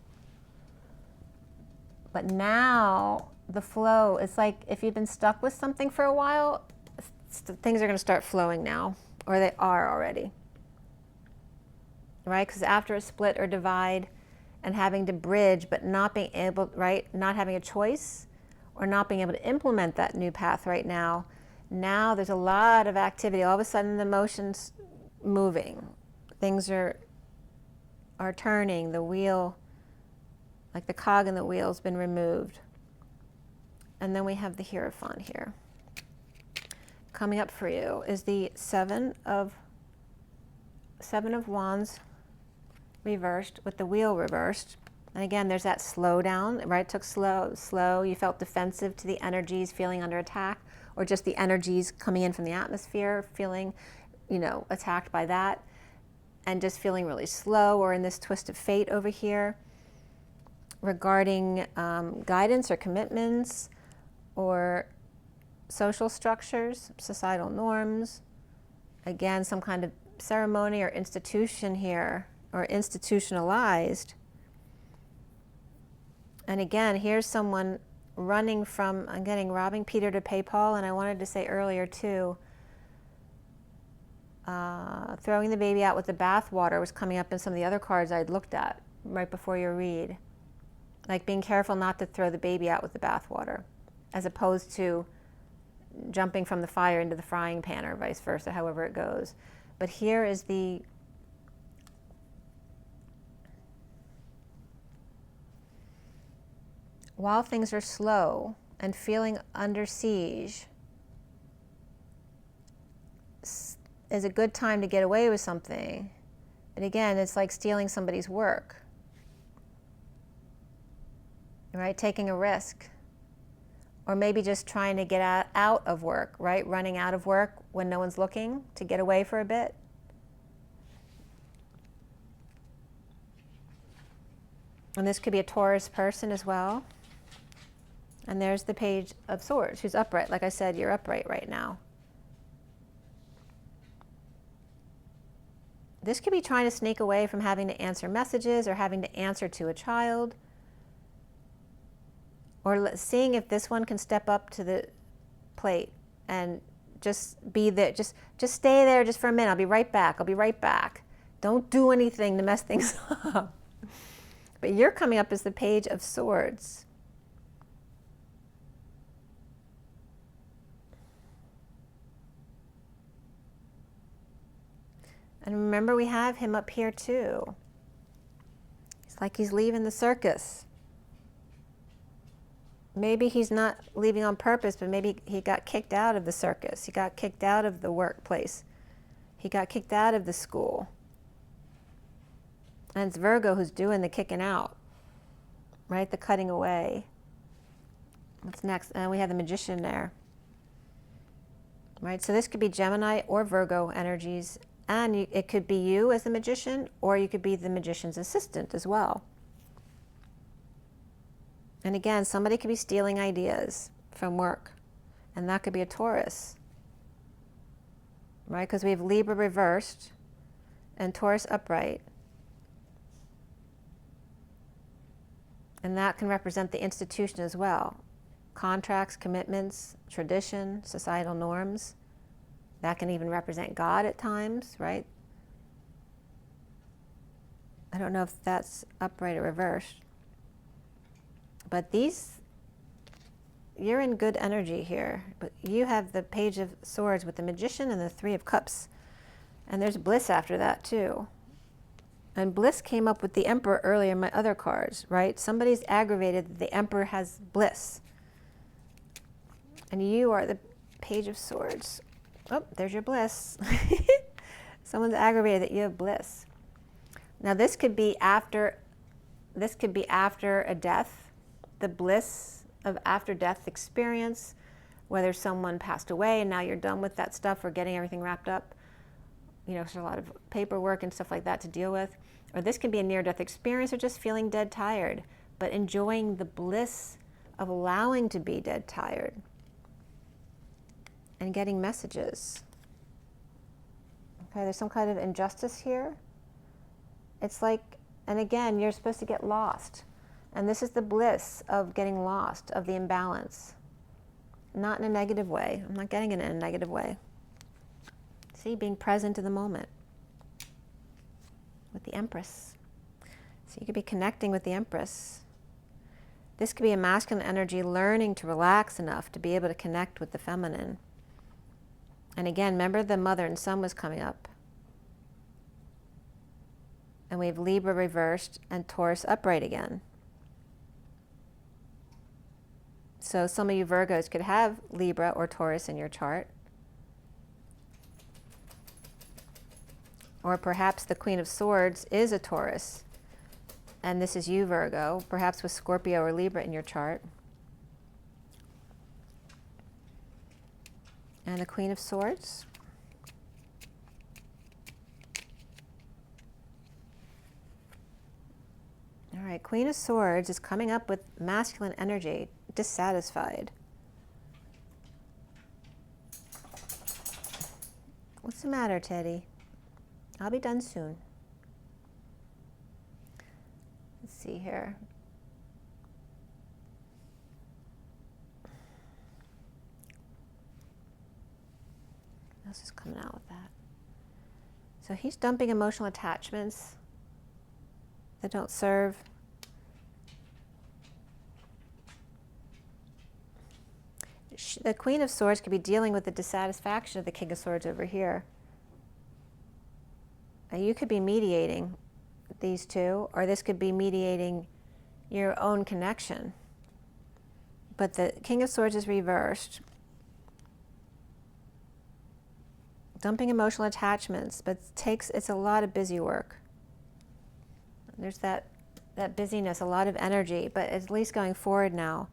[SPEAKER 1] But now the flow, it's like if you've been stuck with something for a while, things are going to start flowing now, or they are already, right? Because after a split or divide and having to bridge, but not being able, right, not having a choice, or not being able to implement that new path right now, now there's a lot of activity. All of a sudden the motion's moving. Things are turning, the wheel, like the cog in the wheel has been removed. And then we have the Hierophant here. Coming up for you is the Seven of Wands reversed with the wheel reversed. And again, there's that slow down, right? It took slow. You felt defensive to the energies, feeling under attack, or just the energies coming in from the atmosphere, feeling, you know, attacked by that, and just feeling really slow, or in this twist of fate over here regarding guidance or commitments or social structures, societal norms. Again, some kind of ceremony or institution here, or institutionalized. And again, here's someone running from, I'm getting robbing Peter to pay Paul, and I wanted to say earlier too, throwing the baby out with the bathwater was coming up in some of the other cards I'd looked at right before your read. Like being careful not to throw the baby out with the bathwater, as opposed to jumping from the fire into the frying pan, or vice versa, however it goes. But here is the while things are slow and feeling under siege is a good time to get away with something. But again, it's like stealing somebody's work, right? Taking a risk. Or maybe just trying to get out of work, right? Running out of work when no one's looking to get away for a bit. And this could be a Taurus person as well. And there's the Page of Swords, who's upright. Like I said, you're upright right now. This could be trying to sneak away from having to answer messages or having to answer to a child. Or seeing if this one can step up to the plate and just be there. Just stay there just for a minute. I'll be right back. I'll be right back. Don't do anything to mess things up. But you're coming up as the Page of Swords. And remember, we have him up here too. It's like he's leaving the circus. Maybe he's not leaving on purpose, but maybe he got kicked out of the circus. He got kicked out of the workplace. He got kicked out of the school. And it's Virgo who's doing the kicking out, right? The cutting away. What's next? And we have the Magician there, right? So this could be Gemini or Virgo energies. And it could be you as the Magician, or you could be the Magician's assistant as well. And again, somebody could be stealing ideas from work, and that could be a Taurus, right? Because we have Libra reversed and Taurus upright. And that can represent the institution as well. Contracts, commitments, tradition, societal norms. That can even represent God at times, right? I don't know if that's upright or reversed. But you're in good energy here. But you have the Page of Swords with the Magician and the Three of Cups. And there's Bliss after that too. And Bliss came up with the Emperor earlier in my other cards, right? Somebody's aggravated that the Emperor has bliss. And you are the Page of Swords. Oh, there's your bliss. Someone's aggravated that you have bliss. Now this could be after a death, the bliss of after death experience, whether someone passed away and now you're done with that stuff or getting everything wrapped up. You know, there's a lot of paperwork and stuff like that to deal with. Or this can be a near-death experience or just feeling dead tired, but enjoying the bliss of allowing to be dead tired and getting messages. Okay, there's some kind of injustice here. It's like, and again, you're supposed to get lost. And this is the bliss of getting lost, of the imbalance. Not in a negative way. I'm not getting it in a negative way. See, being present in the moment with the Empress. So you could be connecting with the Empress. This could be a masculine energy learning to relax enough to be able to connect with the feminine. And again, remember the Mother and Son was coming up. And we have Libra reversed and Taurus upright again. So some of you Virgos could have Libra or Taurus in your chart. Or perhaps the Queen of Swords is a Taurus. And this is you, Virgo, perhaps with Scorpio or Libra in your chart. And the Queen of Swords. All right, Queen of Swords is coming up with masculine energy, dissatisfied. What's the matter, Teddy? I'll be done soon. Let's see here. What else is coming out with that? So he's dumping emotional attachments that don't serve. The Queen of Swords could be dealing with the dissatisfaction of the King of Swords over here. You could be mediating these two, or this could be mediating your own connection. But the King of Swords is reversed. Dumping emotional attachments, but it's a lot of busy work. There's that busyness, a lot of energy, but at least going forward now.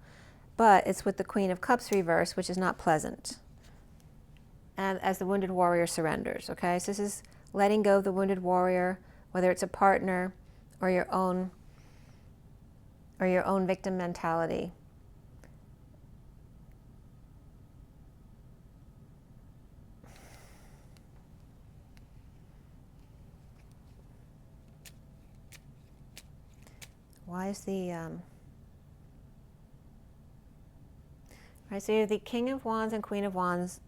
[SPEAKER 1] But it's with the Queen of Cups reversed, which is not pleasant. And as the wounded warrior surrenders, okay? So this is letting go of the wounded warrior, whether it's a partner or your own victim mentality. Why is the right, so you have the King of Wands and Queen of Wands,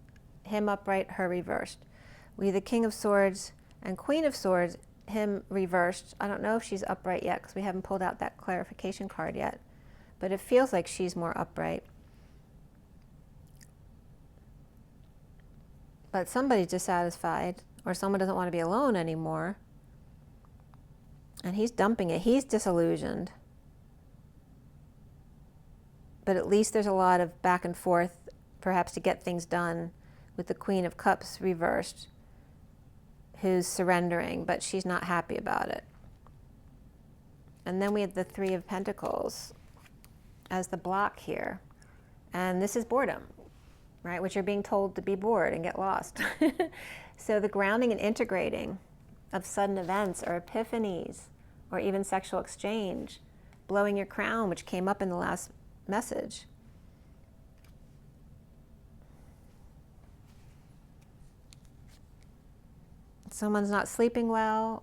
[SPEAKER 1] him upright, her reversed. We have the King of Swords and Queen of Swords, him reversed. I don't know if she's upright yet because we haven't pulled out that clarification card yet, but it feels like she's more upright. But somebody's dissatisfied, or someone doesn't want to be alone anymore, and he's dumping it. He's disillusioned. But at least there's a lot of back and forth, perhaps to get things done, with the Queen of Cups reversed, who's surrendering, but she's not happy about it. And then we have the Three of Pentacles as the block here. And this is boredom, right? Which you're being told to be bored and get lost. So the grounding and integrating of sudden events or epiphanies or even sexual exchange, blowing your crown, which came up in the last message. Someone's not sleeping well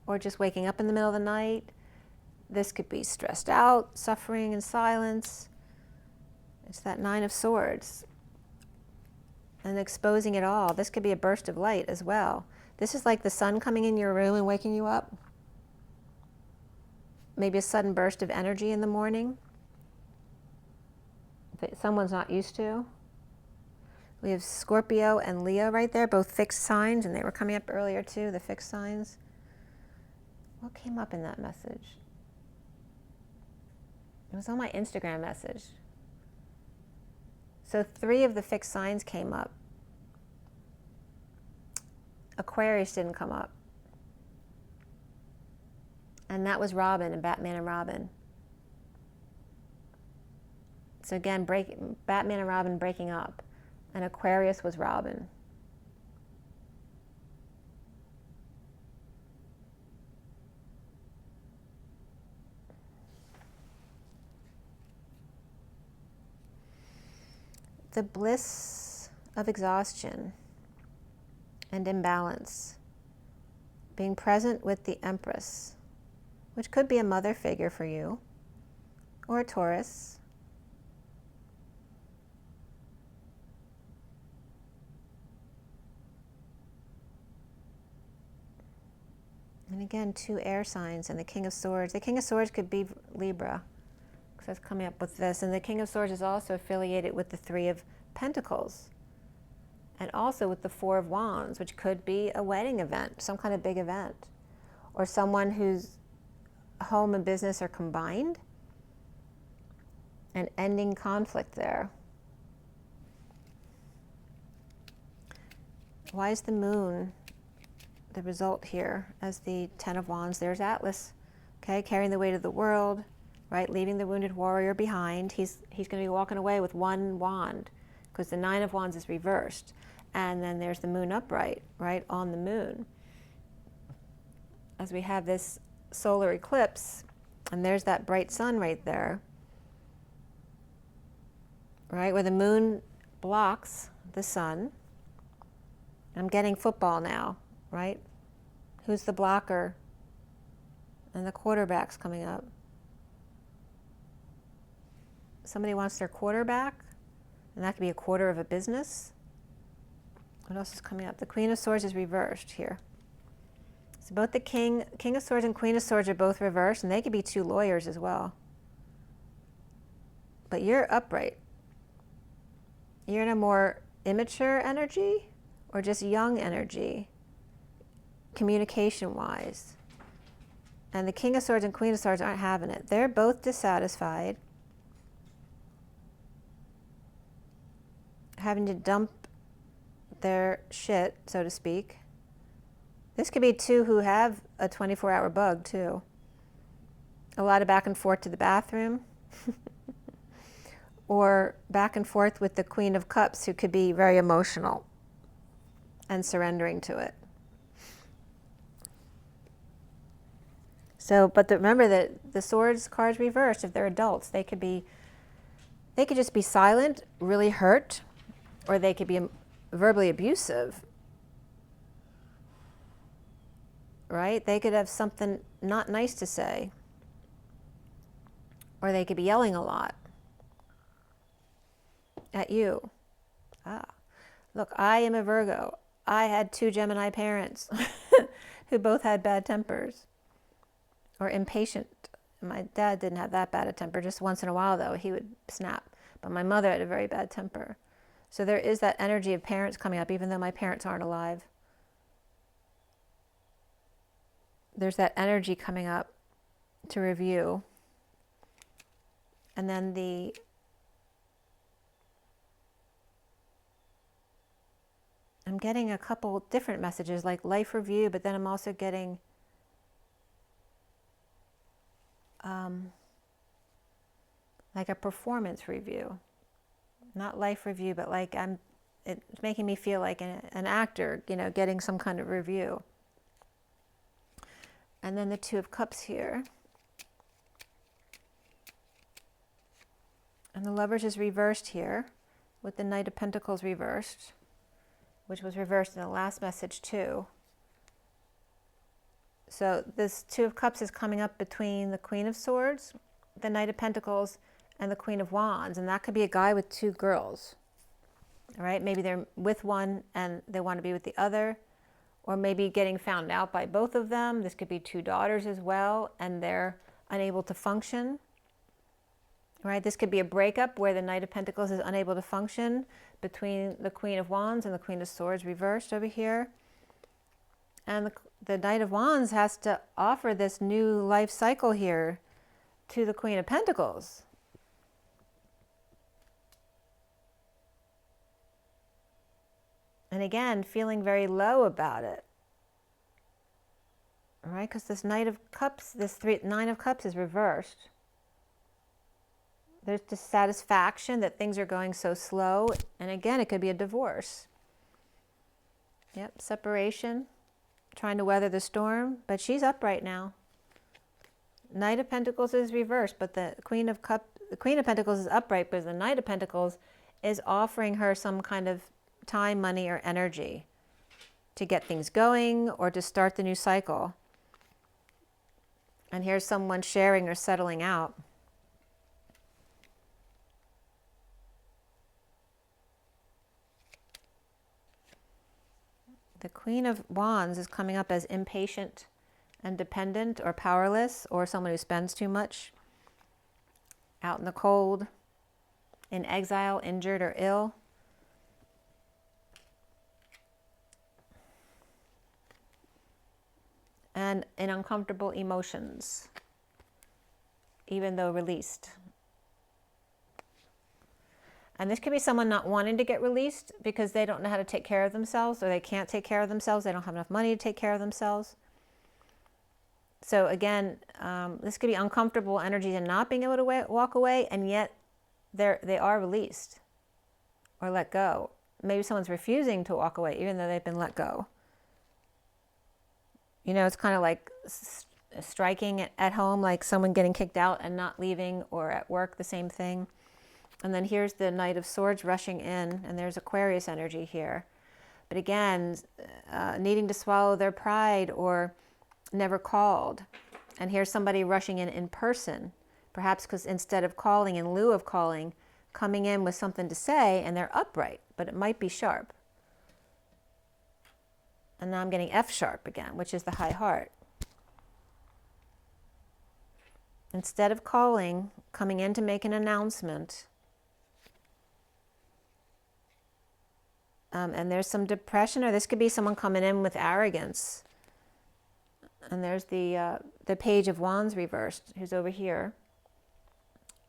[SPEAKER 1] or just waking up in the middle of the night. This could be stressed out, suffering in silence. It's that Nine of Swords. And exposing it all. This could be a burst of light as well. This is like the sun coming in your room and waking you up. Maybe a sudden burst of energy in the morning that someone's not used to. We have Scorpio and Leo right there, both fixed signs, and they were coming up earlier too, the fixed signs. What came up in that message? It was on my Instagram message. So 3 of the fixed signs came up. Aquarius didn't come up. And that was Robin and Batman and Robin. So again, Batman and Robin breaking up. And Aquarius was Robin. The bliss of exhaustion and imbalance. Being present with the Empress, which could be a mother figure for you, or a Taurus. And again, 2 air signs and the King of Swords. The King of Swords could be Libra, because that's coming up with this. And the King of Swords is also affiliated with the 3 of Pentacles. And also with the 4 of Wands, which could be a wedding event, some kind of big event. Or someone whose home and business are combined and ending conflict there. Why is the Moon the result here as the 10 of Wands? There's Atlas, okay, carrying the weight of the world, right, leaving the wounded warrior behind. He's going to be walking away with 1 wand, because the 9 of Wands is reversed. And then there's the Moon upright, right, on the Moon. As we have this solar eclipse, and there's that bright sun right there, right, where the Moon blocks the sun. I'm getting football now, right? Who's the blocker? And the quarterback's coming up. Somebody wants their quarterback, and that could be a quarter of a business. What else is coming up? The Queen of Swords is reversed here. So both the King of Swords and Queen of Swords are both reversed, and they could be two lawyers as well. But you're upright. You're in a more immature energy or just young energy, communication-wise. And the King of Swords and Queen of Swords aren't having it. They're both dissatisfied, having to dump their shit, so to speak. This could be two who have a 24-hour bug, too. A lot of back and forth to the bathroom. Or back and forth with the Queen of Cups, who could be very emotional and surrendering to it. So, but remember that the Swords card's reversed. If they're adults, they could just be silent, really hurt, or they could be verbally abusive. Right? They could have something not nice to say. Or they could be yelling a lot at you. Look, I am a Virgo. I had 2 Gemini parents who both had bad tempers or impatient. My dad didn't have that bad a temper. Just once in a while, though, he would snap. But my mother had a very bad temper. So there is that energy of parents coming up, even though my parents aren't alive. There's that energy coming up to review. And then I'm getting a couple different messages, like life review, but then I'm also getting like a performance review. Not life review, but like it's making me feel like an actor, getting some kind of review. And then the 2 of Cups here. And the Lovers is reversed here with the Knight of Pentacles reversed, which was reversed in the last message too. So this 2 of Cups is coming up between the Queen of Swords, the Knight of Pentacles, and the Queen of Wands. And that could be a guy with 2 girls. All right, maybe they're with one and they want to be with the other, or maybe getting found out by both of them. This could be 2 daughters as well, and they're unable to function. Right, this could be a breakup where the Knight of Pentacles is unable to function between the Queen of Wands and the Queen of Swords reversed over here. And the Knight of Wands has to offer this new life cycle here to the Queen of Pentacles. And again, feeling very low about it. All right, because this Knight of Cups, this 9 of Cups is reversed. There's dissatisfaction that things are going so slow. And again, it could be a divorce. Yep, separation, trying to weather the storm. But she's upright now. Knight of Pentacles is reversed, but the Queen of Pentacles is upright because the Knight of Pentacles is offering her some kind of time, money, or energy to get things going or to start the new cycle. And here's someone sharing or settling out. The Queen of Wands is coming up as impatient and dependent or powerless, or someone who spends too much, out in the cold, in exile, injured or ill. And in uncomfortable emotions, even though released. And this could be someone not wanting to get released because they don't know how to take care of themselves, or they can't take care of themselves. They don't have enough money to take care of themselves. So again, this could be uncomfortable energies and not being able to walk away, and yet they are released or let go. Maybe someone's refusing to walk away even though they've been let go. It's kind of like striking at home, like someone getting kicked out and not leaving, or at work, the same thing. And then here's the Knight of Swords rushing in, and there's Aquarius energy here. But again, needing to swallow their pride or never called. And here's somebody rushing in person, perhaps because instead of calling, in lieu of calling, coming in with something to say, and they're upright, but it might be sharp. And now I'm getting F sharp again, which is the high heart. Instead of calling, coming in to make an announcement. And there's some depression, or this could be someone coming in with arrogance. And there's the Page of Wands reversed, who's over here,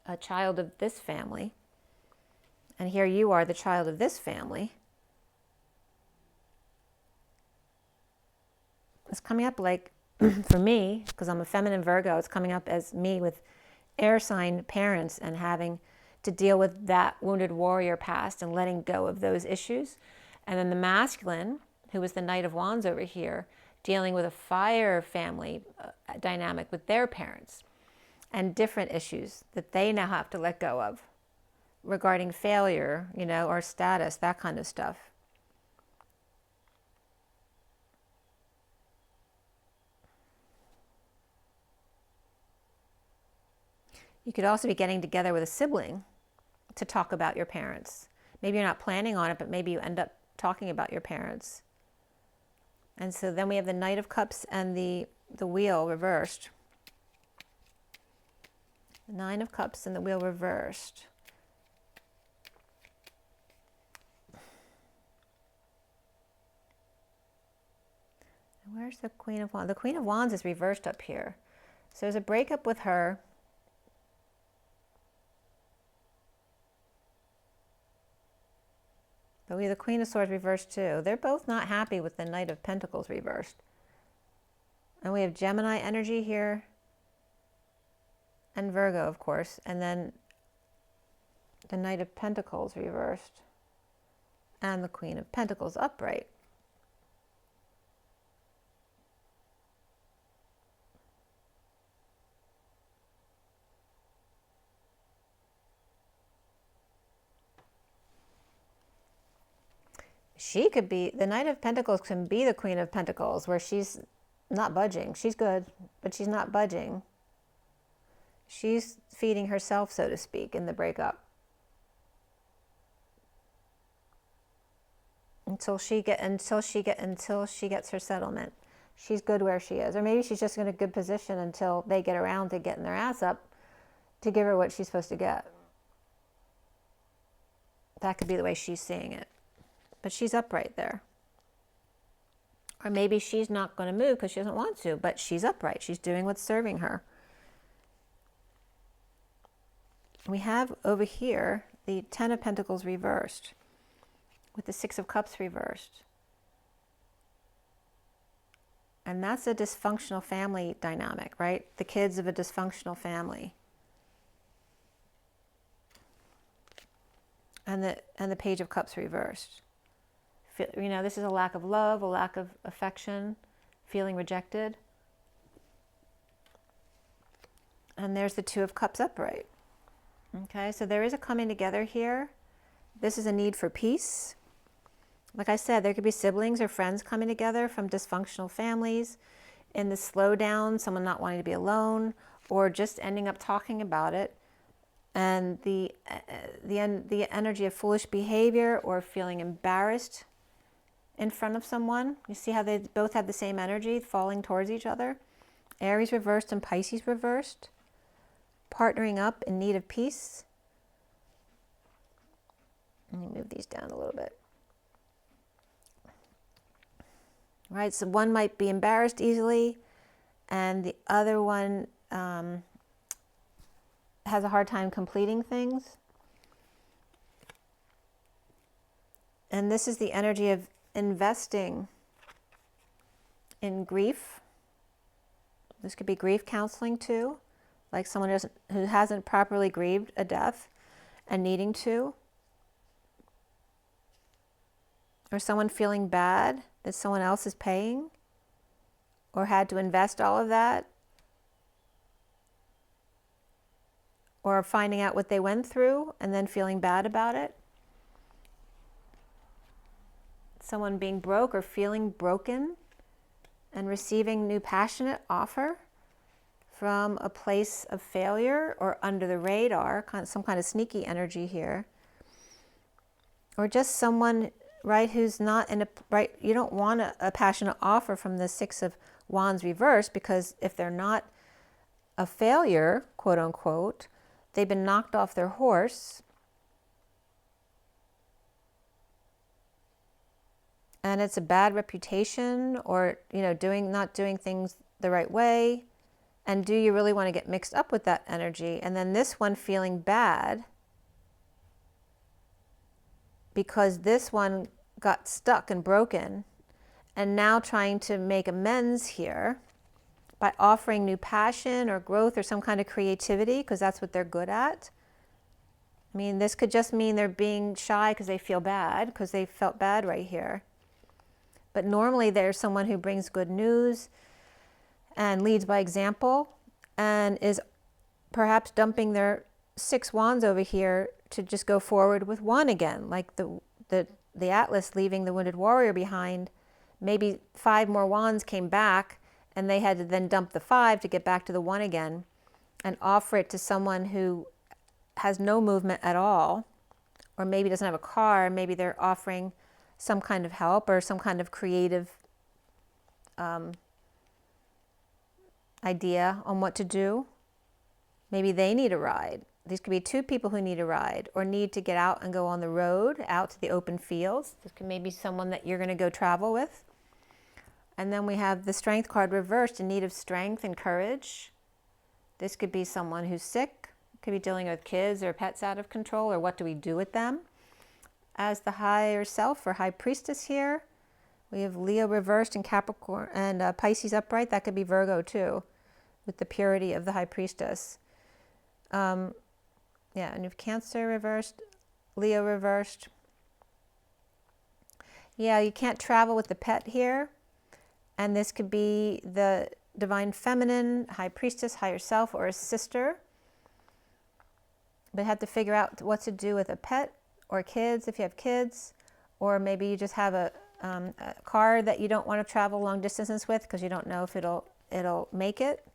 [SPEAKER 1] a child of this family. And here you are, the child of this family. It's coming up like, for me, because I'm a feminine Virgo, it's coming up as me with air sign parents and having to deal with that wounded warrior past and letting go of those issues. And then the masculine, who was the Knight of Wands over here, dealing with a fire family dynamic with their parents and different issues that they now have to let go of regarding failure, you know, or status, that kind of stuff. You could also be getting together with a sibling to talk about your parents. Maybe you're not planning on it, but maybe you end up talking about your parents. And so then we have the Knight of Cups and the Wheel reversed. The Nine of Cups and the Wheel reversed. And where's the Queen of Wands? The Queen of Wands is reversed up here. So there's a breakup with her. But we have the Queen of Swords reversed too. They're both not happy with the Knight of Pentacles reversed. And we have Gemini energy here. And Virgo, of course. And then the Knight of Pentacles reversed. And the Queen of Pentacles upright. She could be, the Knight of Pentacles can be the Queen of Pentacles, where she's not budging. She's good, but she's not budging. She's feeding herself, so to speak, in the breakup. Until she gets her settlement. She's good where she is. Or maybe she's just in a good position until they get around to getting their ass up to give her what she's supposed to get. That could be the way she's seeing it. But she's upright there. Or maybe she's not going to move because she doesn't want to, but she's upright. She's doing what's serving her. We have over here the Ten of Pentacles reversed with the Six of Cups reversed. And that's a dysfunctional family dynamic, right? The kids of a dysfunctional family. And the Page of Cups reversed. You know, this is a lack of love, a lack of affection, feeling rejected. And there's the Two of Cups upright. Okay, so there is a coming together here. This is a need for peace. Like I said, there could be siblings or friends coming together from dysfunctional families. In the slowdown, someone not wanting to be alone, or just ending up talking about it. And the energy of foolish behavior or feeling embarrassed in front of someone. You see how they both have the same energy falling towards each other? Aries reversed and Pisces reversed. Partnering up in need of peace. Let me move these down a little bit. Right, so one might be embarrassed easily, and the other one has a hard time completing things. And this is the energy of investing in grief. This could be grief counseling too, like someone who hasn't properly grieved a death and needing to. Or someone feeling bad that someone else is paying or had to invest all of that. Or finding out what they went through and then feeling bad about it. someone being broke or feeling broken and receiving new passionate offer from a place of failure or under the radar, some kind of sneaky energy here. Or just someone, right, who's not in a, right, you don't want a passionate offer from the Six of Wands reversed, because if they're not a failure, quote unquote, they've been knocked off their horse, and it's a bad reputation, or, you know, not doing things the right way. And do you really want to get mixed up with that energy? And then this one feeling bad because this one got stuck and broken, and now trying to make amends here by offering new passion or growth or some kind of creativity, because that's what they're good at. I mean, this could just mean they're being shy because they feel bad, because they felt bad right here. But normally there's someone who brings good news and leads by example, and is perhaps dumping their 6 wands over here to just go forward with 1 again, like the Atlas leaving the wounded warrior behind. Maybe 5 more wands came back, and they had to then dump the 5 to get back to the 1 again and offer it to someone who has no movement at all, or maybe doesn't have a car. Maybe they're offering some kind of help or some kind of creative idea on what to do. Maybe they need a ride. These could be 2 people who need a ride or need to get out and go on the road, out to the open fields. This could maybe someone that you're going to go travel with. And then we have the Strength card reversed, in need of strength and courage. This could be someone who's sick, could be dealing with kids or pets out of control, or what do we do with them? As the higher self or high priestess here, we have Leo reversed and Capricorn and Pisces upright. That could be Virgo too, with the purity of the high priestess. Yeah, and you have Cancer reversed, Leo reversed. Yeah, you can't travel with the pet here. And this could be the divine feminine, high priestess, higher self, or a sister. But have to figure out what to do with a pet or kids if you have kids, or maybe you just have a car that you don't want to travel long distances with because you don't know if it'll make it.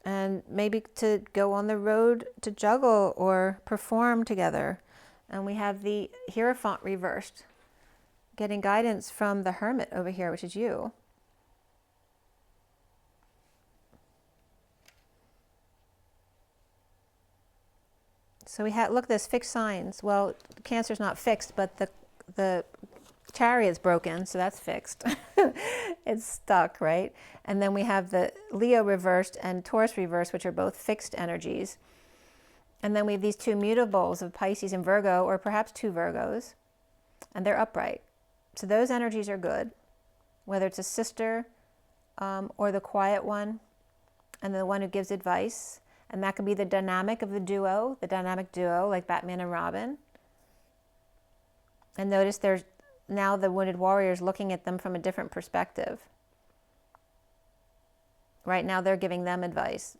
[SPEAKER 1] And maybe to go on the road to juggle or perform together. And we have the Hierophant reversed, getting guidance from the Hermit over here, which is you. So we had, look at this, fixed signs. Well, Cancer's not fixed, but the Chariot's broken, so that's fixed. It's stuck, right? And then we have the Leo reversed and Taurus reversed, which are both fixed energies. And then we have these 2 mutables of Pisces and Virgo, or perhaps 2 Virgos, and they're upright. So those energies are good, whether it's a sister or the quiet one and the one who gives advice. And that could be the dynamic of the duo, like Batman and Robin. And notice there's now the wounded warriors looking at them from a different perspective. Right now they're giving them advice.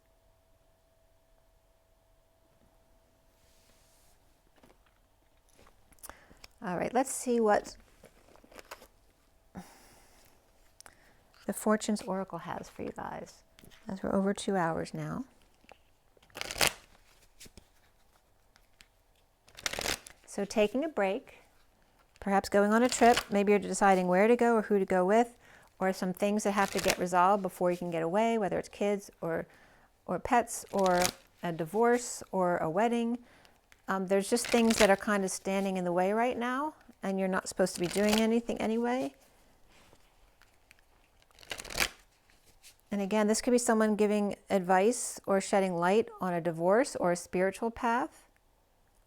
[SPEAKER 1] All right, let's see what the Fortunes Oracle has for you guys, as we're over 2 hours now. So taking a break, perhaps going on a trip, maybe you're deciding where to go or who to go with, or some things that have to get resolved before you can get away, whether it's kids or pets or a divorce or a wedding. There's just things that are kind of standing in the way right now, and you're not supposed to be doing anything anyway. And again, this could be someone giving advice or shedding light on a divorce or a spiritual path,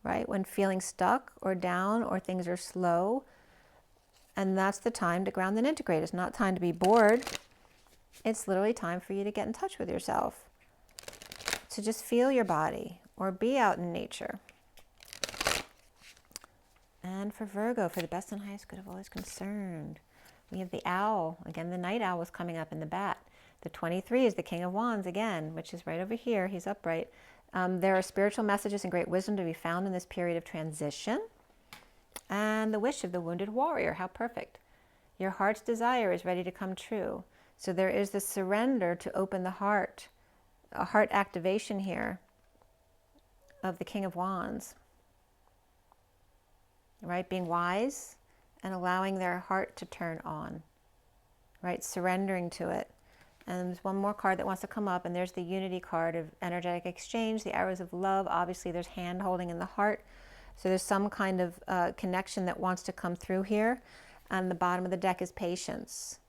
[SPEAKER 1] right? When feeling stuck or down or things are slow. And that's the time to ground and integrate. It's not time to be bored. It's literally time for you to get in touch with yourself. To just feel your body or be out in nature. And for Virgo, for the best and highest good of all is concerned, we have the owl. Again, the night owl is coming up in the bat. The 23 is the King of Wands again, which is right over here. He's upright. There are spiritual messages and great wisdom to be found in this period of transition. And the wish of the wounded warrior. How perfect. Your heart's desire is ready to come true. So there is the surrender to open the heart, a heart activation here of the King of Wands. Right? Being wise and allowing their heart to turn on. Right? Surrendering to it. And there's one more card that wants to come up, and there's the Unity card of energetic exchange, the arrows of love. Obviously, there's hand holding in the heart. So there's some kind of connection that wants to come through here. And the bottom of the deck is patience.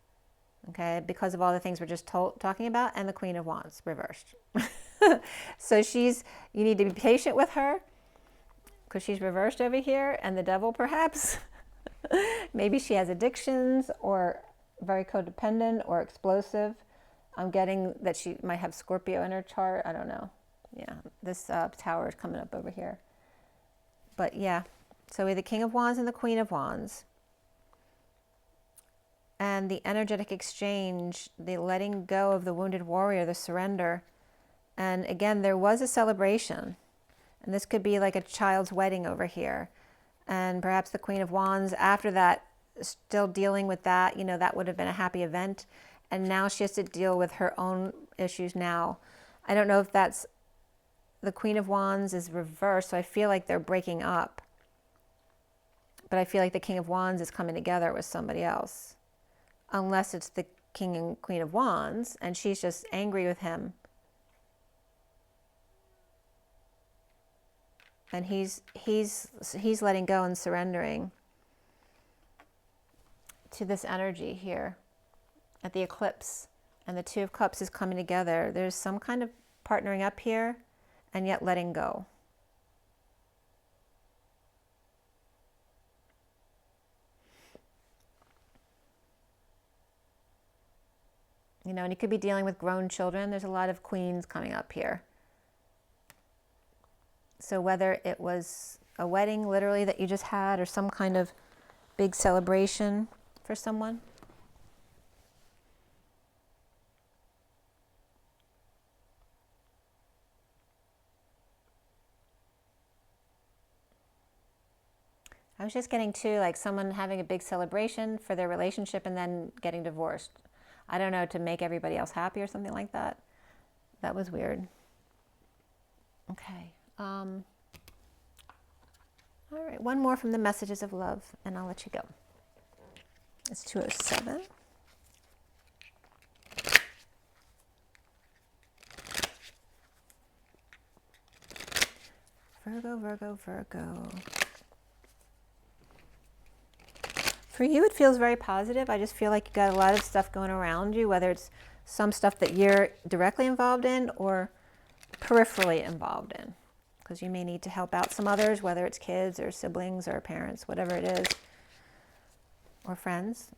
[SPEAKER 1] Okay, because of all the things we're just talking about, and the Queen of Wands reversed. So you need to be patient with her because she's reversed over here, and the devil perhaps. Maybe she has addictions or very codependent or explosive. I'm getting that she might have Scorpio in her chart. I don't know. Yeah, this tower is coming up over here. But yeah, so we have the King of Wands and the Queen of Wands. And the energetic exchange, the letting go of the wounded warrior, the surrender. And again, there was a celebration. And this could be like a child's wedding over here. And perhaps the Queen of Wands, after that, still dealing with that, you know, that would have been a happy event. And now she has to deal with her own issues now. I don't know if that's, the Queen of Wands is reversed, so I feel like they're breaking up. But I feel like the King of Wands is coming together with somebody else. Unless it's the King and Queen of Wands, and she's just angry with him. And he's letting go and surrendering to this energy here at the eclipse. And the Two of Cups is coming together. There's some kind of partnering up here and yet letting go. You know, and you could be dealing with grown children. There's a lot of queens coming up here. So whether it was a wedding literally that you just had or some kind of big celebration for someone. I was just getting to like someone having a big celebration for their relationship and then getting divorced. I don't know, to make everybody else happy or something like that. That was weird. Okay. All right, one more from the Messages of Love, and I'll let you go. It's 207. Virgo, Virgo, Virgo. For you, it feels very positive. I just feel like you got a lot of stuff going around you, whether it's some stuff that you're directly involved in or peripherally involved in. Because you may need to help out some others, whether it's kids or siblings or parents, whatever it is, or friends.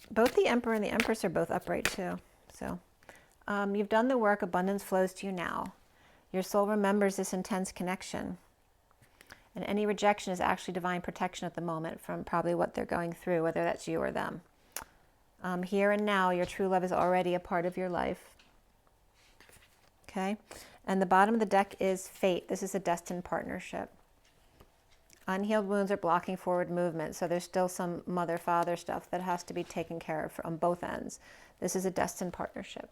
[SPEAKER 1] Both the Emperor and the Empress are both upright too. So you've done the work, abundance flows to you now. Your soul remembers this intense connection. And any rejection is actually divine protection at the moment from probably what they're going through, whether that's you or them. Here and now, your true love is already a part of your life. Okay? And the bottom of the deck is fate. This is a destined partnership. Unhealed wounds are blocking forward movement, so there's still some mother-father stuff that has to be taken care of on both ends. This is a destined partnership.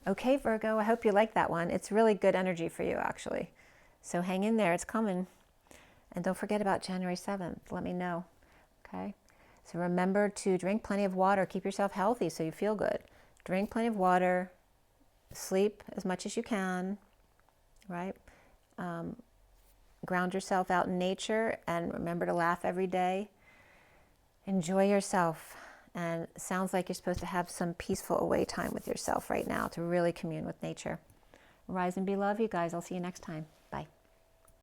[SPEAKER 1] Okay, Virgo, I hope you like that one. It's really good energy for you, actually. So hang in there. It's coming. And don't forget about January 7th. Let me know. Okay? So remember to drink plenty of water. Keep yourself healthy so you feel good. Drink plenty of water. Sleep as much as you can. Right? Ground yourself out in nature. And remember to laugh every day. Enjoy yourself. And it sounds like you're supposed to have some peaceful away time with yourself right now to really commune with nature. Rise and be love, you guys. I'll see you next time. Bye.